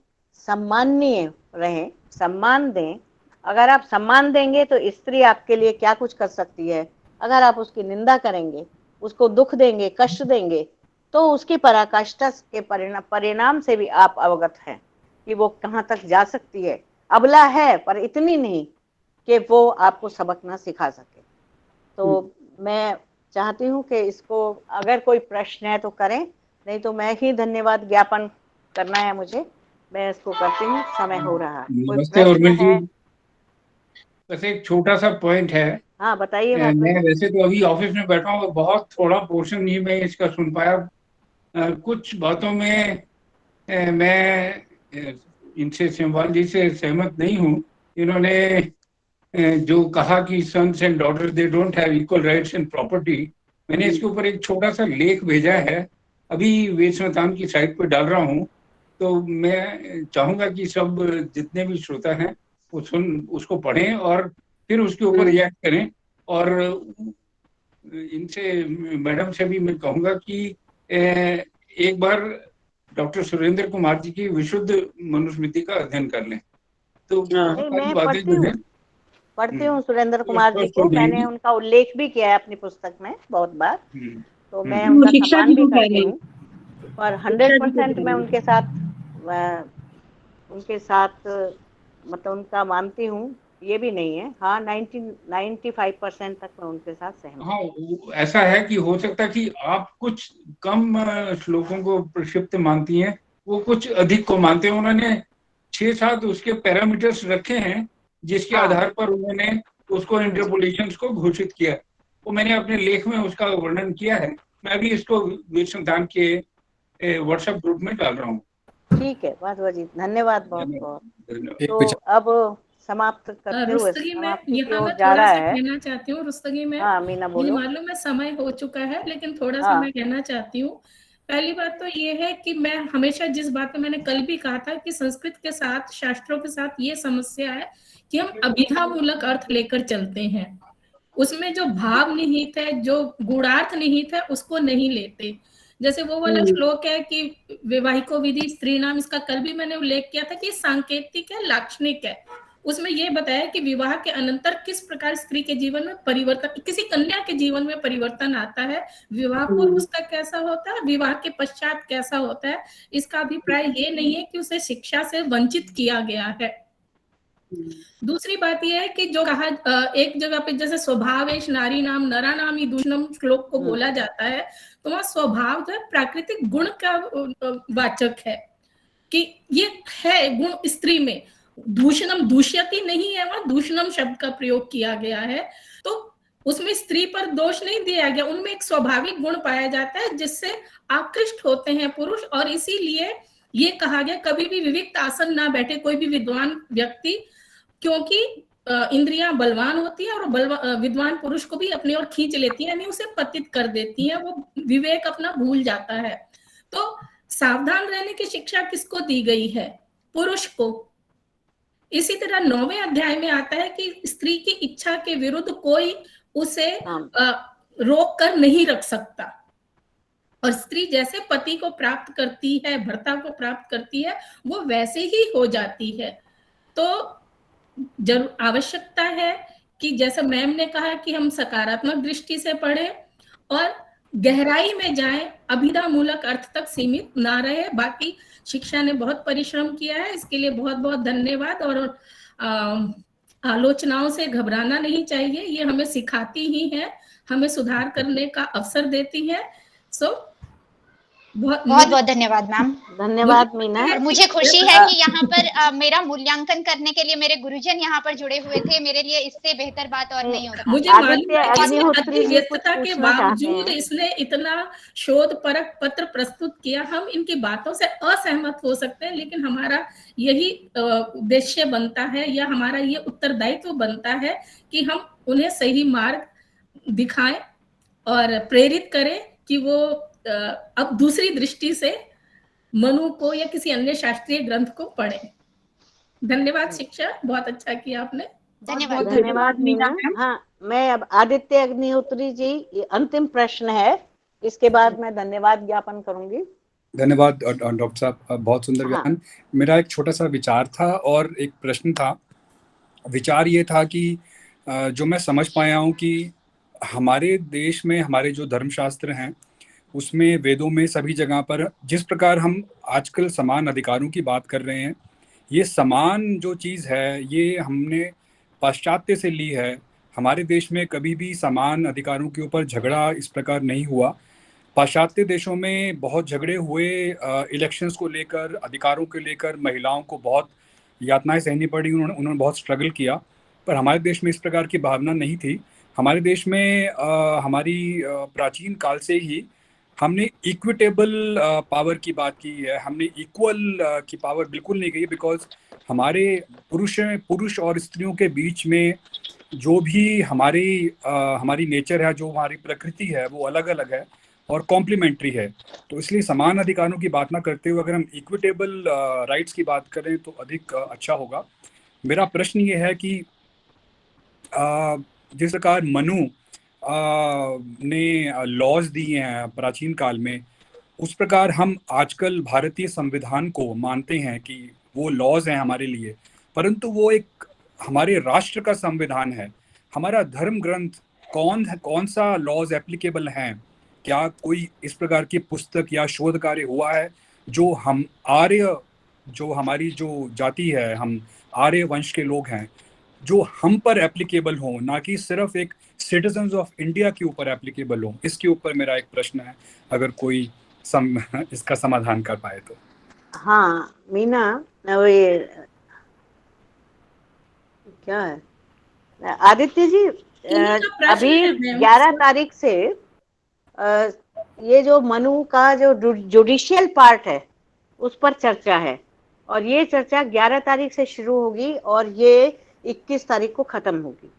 सम्माननीय रहें, सम्मान दें। अगर आप सम्मान देंगे तो स्त्री आपके लिए क्या कुछ कर सकती है। अगर आप उसकी निंदा करेंगे, उसको दुख देंगे, कष्ट देंगे, तो उसकी पराकाष्ठा के परिणाम से भी आप अवगत हैं कि वो कहाँ तक जा सकती है। अबला है पर इतनी नहीं कि वो आपको सबक ना सिखा सके। तो मैं चाहती हूँ कि इसको अगर कोई प्रश्न है तो करें, नहीं तो मैं ही धन्यवाद ज्ञापन करना है मुझे, मैं इसको करती हूँ। समय हो रहा है। कोई प्रश्न है? बस एक छोटा सा पॉइंट है। हाँ बताइए। मैं वैसे तो अभी ऑफिस में बैठा हूँ, बहुत थोड़ा पोर्शन ही मैं इसका सुन पाया। कुछ बातों में मैं इनसे सेमवाल जी से सहमत नहीं हूँ। इन्होंने जो कहा कि sons and daughters they don't have equal rights and property, मैंने इसके ऊपर एक छोटा सा लेख भेजा है, अभी वेद संतान की साइट पर डाल रहा हूँ। तो मैं चाहूंगा कि सब जितने भी श्रोता हैं वो उसको पढ़ें और फिर उसके ऊपर रिएक्ट करें। और इनसे मैडम से भी मैं कहूंगा कि एक बार डॉक्टर सुरेंद्र कुमार जी की विशुद्ध मनुस्मृति का अध्ययन कर लें। तो मैं पढ़ती हूँ सुरेंद्र कुमार जी को, मैंने उनका उल्लेख भी किया है अपनी पुस्तक में बहुत बार, तो मैं उनका सम्मान भी करती हूँ। और 100% मैं उनके साथ मतलब उनका मानती हूँ, ये भी नहीं है। हाँ 95% तक मैं उनके साथ सहमत। हाँ ऐसा है कि हो सकता है कि आप कुछ कम श्लोकों को प्रक्षिप्त मानती हैं, वो कुछ अधिक को मानते हैं। उन्होंने 6-7 उसके पैरामीटर्स रखे हैं जिसके आधार पर उन्होंने उसको इंटरपोलेशंस को घोषित किया। वो मैंने अपने लेख में उसका वर्णन किया है। मैं भी इसको वेद संतान के व्हाट्सएप ग्रुप में डाल रहा हूँ। ठीक है, बहुत जी धन्यवाद, बहुत बहुत। तो अब समाप्त करते हुए समाप्ति की ओर जा रहा है। कहना चाहती हूँ रुस्तगी में। हाँ मीना बोलो। मुझे मालूम है समय हो चुका है, लेकिन थोड़ा सा मैं कहना चाहती हूँ। पहली बात तो ये है कि मैं हमेशा जिस बात पे मैंने कल भी कहा था कि संस्कृत के साथ, शास्त्रों के साथ ये समस्या है कि हम अभिधा मूलक अर्थ लेकर चलते हैं, उसमें जो भाव निहित है, जो गुणार्थ निहित है, उसको नहीं लेते। जैसे वो वाला श्लोक है कि वैवाहिको विधि स्त्री नाम, इसका कल भी मैंने उल्लेख किया था कि सांकेतिक है, लाक्षणिक है। उसमें यह बताया कि विवाह के अनंतर किस प्रकार स्त्री के जीवन में परिवर्तन, किसी कन्या के जीवन में परिवर्तन आता है, विवाह पूर्व उसका कैसा होता है, विवाह के पश्चात कैसा होता है। इसका अभिप्राय ये नहीं है कि उसे शिक्षा से वंचित किया गया है। दूसरी बात यह है कि जो कहा एक जगह पे जैसे स्वभावेश नारी नाम नरा नाम ही दूषणम श्लोक को बोला जाता है, तो वहां स्वभाव जो है प्राकृतिक गुण का वाचक है कि ये है गुण स्त्री में। दूषणम दूष्यति नहीं है, वहां दूषणम शब्द का प्रयोग किया गया है, तो उसमें स्त्री पर दोष नहीं दिया गया। उनमें एक स्वाभाविक गुण पाया जाता है जिससे आकृष्ट होते हैं पुरुष, और इसीलिए ये कहा गया कभी भी विविक्त आसन ना बैठे कोई भी विद्वान व्यक्ति, क्योंकि इंद्रियां बलवान होती है और विद्वान पुरुष को भी अपनी ओर खींच लेती है, यानी उसे पतित कर देती है, वो विवेक अपना भूल जाता है। तो सावधान रहने की शिक्षा किसको दी गई है? पुरुष को। इसी तरह 9वें अध्याय में आता है कि स्त्री की इच्छा के विरुद्ध कोई उसे रोक कर नहीं रख सकता, और स्त्री जैसे पति को प्राप्त करती है, भर्ता को प्राप्त करती है, वो वैसे ही हो जाती है। तो जरूर आवश्यकता है कि जैसे मैम ने कहा कि हम सकारात्मक दृष्टि से पढ़ें और गहराई में जाएं, अभिधा मूलक अर्थ तक सीमित ना रहे। बाकी शिक्षा ने बहुत परिश्रम किया है, इसके लिए बहुत बहुत धन्यवाद। और आलोचनाओं से घबराना नहीं चाहिए, ये हमें सिखाती ही है, हमें सुधार करने का अवसर देती है। बहुत बहुत धन्यवाद मैम। धन्यवाद मीना। और मुझे खुशी है कि यहाँ पर मेरा मूल्यांकन करने के लिए मेरे गुरुजन यहाँ पर जुड़े हुए थे। मेरे लिए इससे बेहतर बात और नहीं हो सकती। मुझे मालूम है व्यस्तता के बावजूद इसने इतना शोध परक पत्र प्रस्तुत किया। हम इनकी बातों से असहमत हो सकते हैं, लेकिन हमारा यही उद्देश्य बनता है या हमारा ये उत्तरदायित्व बनता है कि हम उन्हें सही मार्ग दिखाएं और प्रेरित करें कि वो अब दूसरी दृष्टि से मनु को या किसी अन्य शास्त्रीय ग्रंथ को पढ़ें। धन्यवाद शिक्षा, बहुत अच्छा किया आपने। धन्यवाद मीना। हाँ, मैं अब आदित्य अग्निहोत्री जी, ये अंतिम प्रश्न है, इसके बाद मैं धन्यवाद ज्ञापन करूंगी। धन्यवाद डॉक्टर साहब, बहुत सुंदर बयान। मेरा एक छोटा सा विचार था और एक प्रश्न था। विचार ये था कि जो मैं समझ पाया हूँ कि हमारे देश में हमारे जो धर्मशास्त्र हैं उसमें, वेदों में, सभी जगह पर जिस प्रकार हम आजकल समान अधिकारों की बात कर रहे हैं, ये समान जो चीज़ है ये हमने पाश्चात्य से ली है। हमारे देश में कभी भी समान अधिकारों के ऊपर झगड़ा इस प्रकार नहीं हुआ। पाश्चात्य देशों में बहुत झगड़े हुए इलेक्शंस को लेकर, अधिकारों को लेकर, महिलाओं को बहुत यातनाएं सहनी पड़ी, उन्होंने बहुत स्ट्रगल किया। पर हमारे देश में इस प्रकार की भावना नहीं थी। हमारे देश में हमारी प्राचीन काल से ही हमने इक्विटेबल पावर की बात की है, हमने इक्वल की पावर बिल्कुल नहीं कही। बिकॉज हमारे पुरुष और स्त्रियों के बीच में जो भी हमारी नेचर है, जो हमारी प्रकृति है, वो अलग अलग है और कॉम्प्लीमेंट्री है। तो इसलिए समान अधिकारों की बात ना करते हुए अगर हम इक्विटेबल राइट्स की बात करें तो अधिक अच्छा होगा। मेरा प्रश्न ये है कि जिस प्रकार मनु ने लॉज दिए हैं प्राचीन काल में, उस प्रकार हम आजकल भारतीय संविधान को मानते हैं कि वो लॉज हैं हमारे लिए, परंतु वो एक हमारे राष्ट्र का संविधान है। हमारा धर्म ग्रंथ कौन सा लॉज एप्लीकेबल हैं? क्या कोई इस प्रकार की पुस्तक या शोध कार्य हुआ है जो हम जो हमारी जो जाति है, हम आर्य वंश के लोग हैं, जो हम पर एप्लीकेबल हो, ना कि सिर्फ एक सिटीजन्स ऑफ इंडिया के ऊपर एप्लीकेबल हो? इसके ऊपर मेरा एक प्रश्न है, अगर कोई इसका समाधान कर पाए तो। हाँ मीना, ये क्या है आदित्य जी, अभी 11 तारीख से ये जो मनु का जो जुडिशियल पार्ट है उस पर चर्चा है, और ये चर्चा 11 तारीख से शुरू होगी और ये 21 तारीख को खत्म होगी।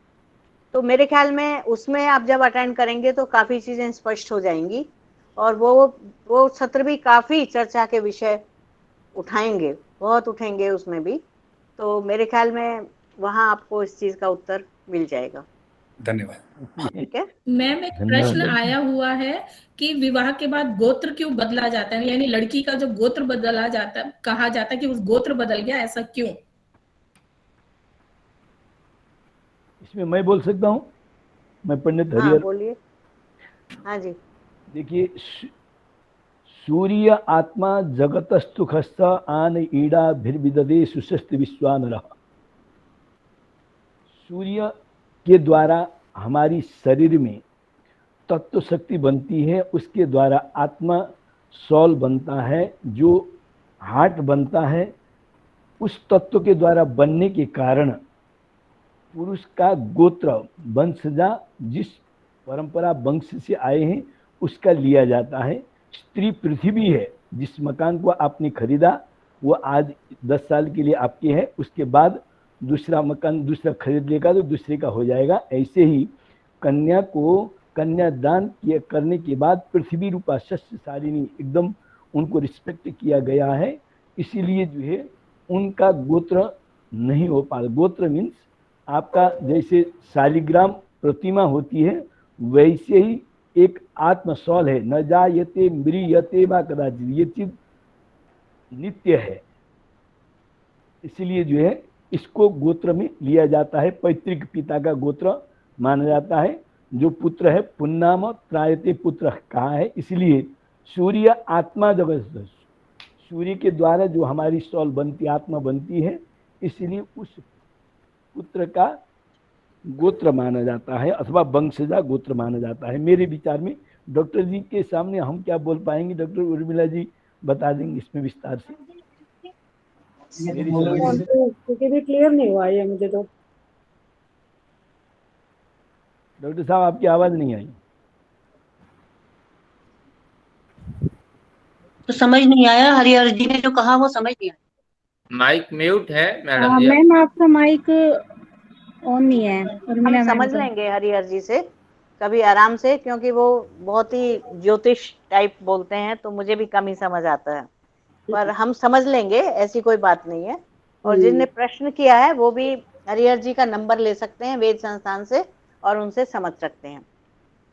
तो मेरे ख्याल में उसमें आप जब अटेंड करेंगे तो काफी चीजें स्पष्ट हो जाएंगी, और वो सत्र भी काफी चर्चा के विषय उठाएंगे, बहुत उठेंगे उसमें भी। तो मेरे ख्याल में वहां आपको इस चीज का उत्तर मिल जाएगा। धन्यवाद। ठीक है मैम, एक प्रश्न आया हुआ है कि विवाह के बाद गोत्र क्यों बदला जाता है, यानी लड़की का जो गोत्र बदला जाता है, कहा जाता है कि उस गोत्र बदल गया, ऐसा क्यों? इसमें मैं बोल सकता हूँ, मैं पंडित हरिहर। हाँ बोलिए। हाँ जी, देखिए, सूर्य आत्मा जगतस्तुखस्थ आन ईड़ा भिर्विददे सुशस्त्र विश्वानरः। सूर्य के द्वारा हमारी शरीर में तत्व शक्ति बनती है, उसके द्वारा आत्मा सौल बनता है, जो हार्ट बनता है। उस तत्व के द्वारा बनने के कारण पुरुष का गोत्र, वंशजा, जिस परंपरा वंश से आए हैं उसका लिया जाता है। स्त्री पृथ्वी है, जिस मकान को आपने खरीदा वो आज 10 साल के लिए आपके है, उसके बाद दूसरा मकान दूसरा खरीद लेगा तो दूसरे का हो जाएगा। ऐसे ही कन्या को कन्यादान करने के बाद पृथ्वी रूपा शस्य सारिणी, एकदम उनको रिस्पेक्ट किया गया है। इसीलिए जो है उनका गोत्र नहीं हो पा। गोत्र मीन्स आपका जैसे शालिग्राम प्रतिमा होती है वैसे ही एक आत्मसौल है, न जायते म्रियते वा कदाचित, ये चीज नित्य है। इसलिए जो है इसको गोत्र में लिया जाता है, पैतृक पिता का गोत्र माना जाता है। जो पुत्र है पुन्नाम त्रायते पुत्र कहा है, इसलिए सूर्य आत्मा जगत, सूर्य के द्वारा जो हमारी सौल बनती, आत्मा बनती है, इसलिए उस पुत्र का गोत्र माना जाता है अथवा वंशजा गोत्र माना जाता है। मेरे विचार में डॉक्टर जी के सामने हम क्या बोल पाएंगे, डॉक्टर उर्मिला जी बता देंगे इसमें विस्तार से। क्योंकि भी क्लियर नहीं हुआ ये मुझे तो। डॉक्टर साहब आपकी आवाज नहीं आई। तो समझ नहीं आया, हरिहर जी ने जो कहा वो समझ नहीं आया। माइक म्यूट है मैडम जी। मैम आपका माइक ऑन नहीं है। हम समझ लेंगे हरिहर जी से कभी आराम से, क्योंकि वो बहुत ही ज्योतिष टाइप बोलते हैं तो मुझे भी कम ही समझ आता है, पर हम समझ लेंगे, ऐसी कोई बात नहीं है। और जिनने प्रश्न किया है वो भी हरिहर जी का नंबर ले सकते हैं वेद संस्थान से और उनसे समझ सकते हैं।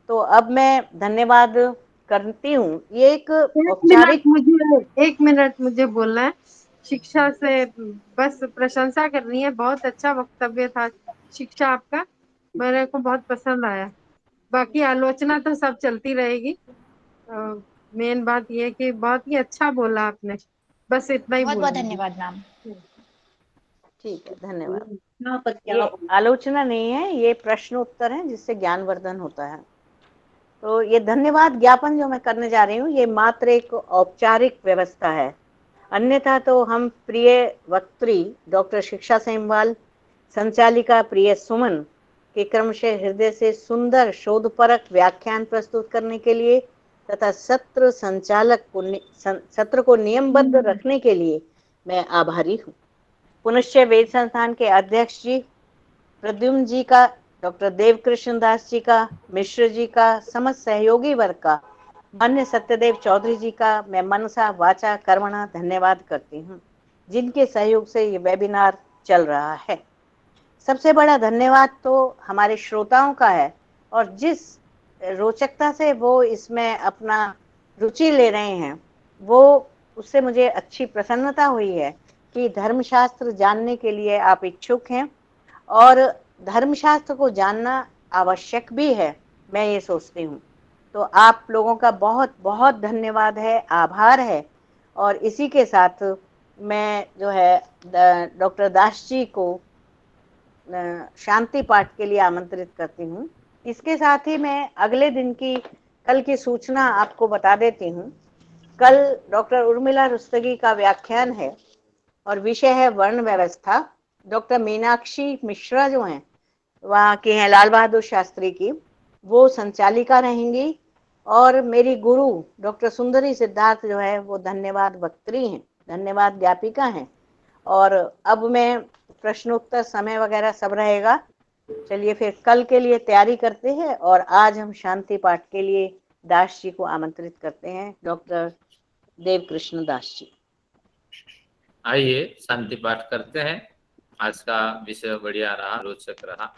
तो अब मैं धन्यवाद करती हूँ। ये एक औपचारिक एक मिनट मुझे बोलना है। शिक्षा से बस प्रशंसा करनी है, बहुत अच्छा वक्तव्य था शिक्षा आपका, मेरे को बहुत पसंद आया। बाकी आलोचना तो सब चलती रहेगी। मेन बात ये कि बहुत ही अच्छा बोला आपने, बस इतना ही बहुत बहुत बोलूंगी। धन्यवाद मैम। ठीक है, धन्यवाद। ये आलोचना नहीं है, ये प्रश्न उत्तर है जिससे ज्ञानवर्धन होता है। तो ये धन्यवाद ज्ञापन जो मैं करने जा रही हूँ, ये मात्र एक औपचारिक व्यवस्था है। अन्यथा तो हम प्रिय वक्त्री डॉक्टर शिक्षा सेमवाल, संचालिका प्रिय सुमन के क्रमशः हृदय से सुंदर शोधपरक व्याख्यान प्रस्तुत करने के लिए तथा सत्र संचालक को सत्र को नियमबद्ध रखने के लिए मैं आभारी हूँ। पुनश्च वेद संस्थान के अध्यक्ष जी प्रद्युम्न जी का, डॉक्टर देवकृष्ण दास जी का, मिश्र जी का, समस्त सहयोगी वर्ग का, अन्य सत्यदेव चौधरी जी का मैं मनसा वाचा कर्मणा धन्यवाद करती हूँ, जिनके सहयोग से ये वेबिनार चल रहा है। सबसे बड़ा धन्यवाद तो हमारे श्रोताओं का है, और जिस रोचकता से वो इसमें अपना रुचि ले रहे हैं, वो उससे मुझे अच्छी प्रसन्नता हुई है कि धर्मशास्त्र जानने के लिए आप इच्छुक हैं, और धर्मशास्त्र को जानना आवश्यक भी है, मैं ये सोचती हूँ। तो आप लोगों का बहुत बहुत धन्यवाद है, आभार है। और इसी के साथ मैं जो है डॉक्टर दास जी को शांति पाठ के लिए आमंत्रित करती हूँ। इसके साथ ही मैं अगले दिन की कल की सूचना आपको बता देती हूँ। कल डॉक्टर उर्मिला रुस्तगी का व्याख्यान है और विषय है वर्ण व्यवस्था। डॉक्टर मीनाक्षी मिश्रा जो हैं, वहाँ की हैं लाल बहादुर शास्त्री की, वो संचालिका रहेंगी, और मेरी गुरु डॉक्टर सुंदरी सिद्धार्थ जो है वो धन्यवाद वक्त्री हैं, धन्यवाद ज्ञापिका हैं। और अब मैं प्रश्नोत्तर समय वगैरह सब रहेगा। चलिए फिर कल के लिए तैयारी करते हैं, और आज हम शांति पाठ के लिए दास जी को आमंत्रित करते हैं, डॉक्टर देवकृष्ण दास जी। आइए शांति पाठ करते हैं। आज का विषय बढ़िया रहा, रोचक रहा।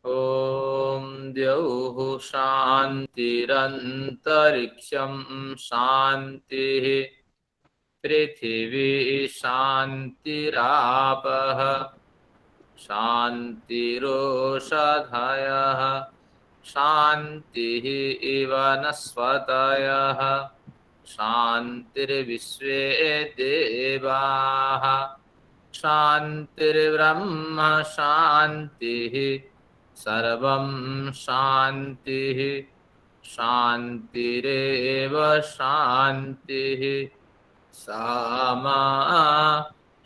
ओम द्यौः शान्तिरन्तरिक्षं शान्तिः, पृथिवी शान्तिरापः शान्तिरोषधयः, शान्तिः वनस्पतयः, शान्तिर्विश्वे देवाः, शान्तिर्ब्रह्म शान्तिः, सर्वं शान्तिः, शान्तिरेव शान्तिः, सामा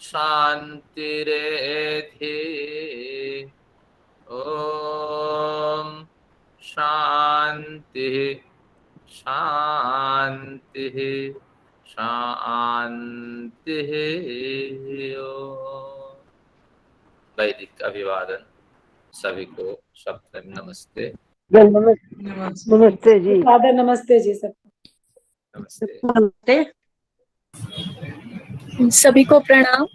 शान्तिरेधि। ओम शान्तिः शान्तिः शान्तिः। वैदिक अभिवादन सभी को, सबसे नमस्ते। नमस्ते जी, नमस्ते जी, सब नमस्ते। नमस्ते। सभी को प्रणाम।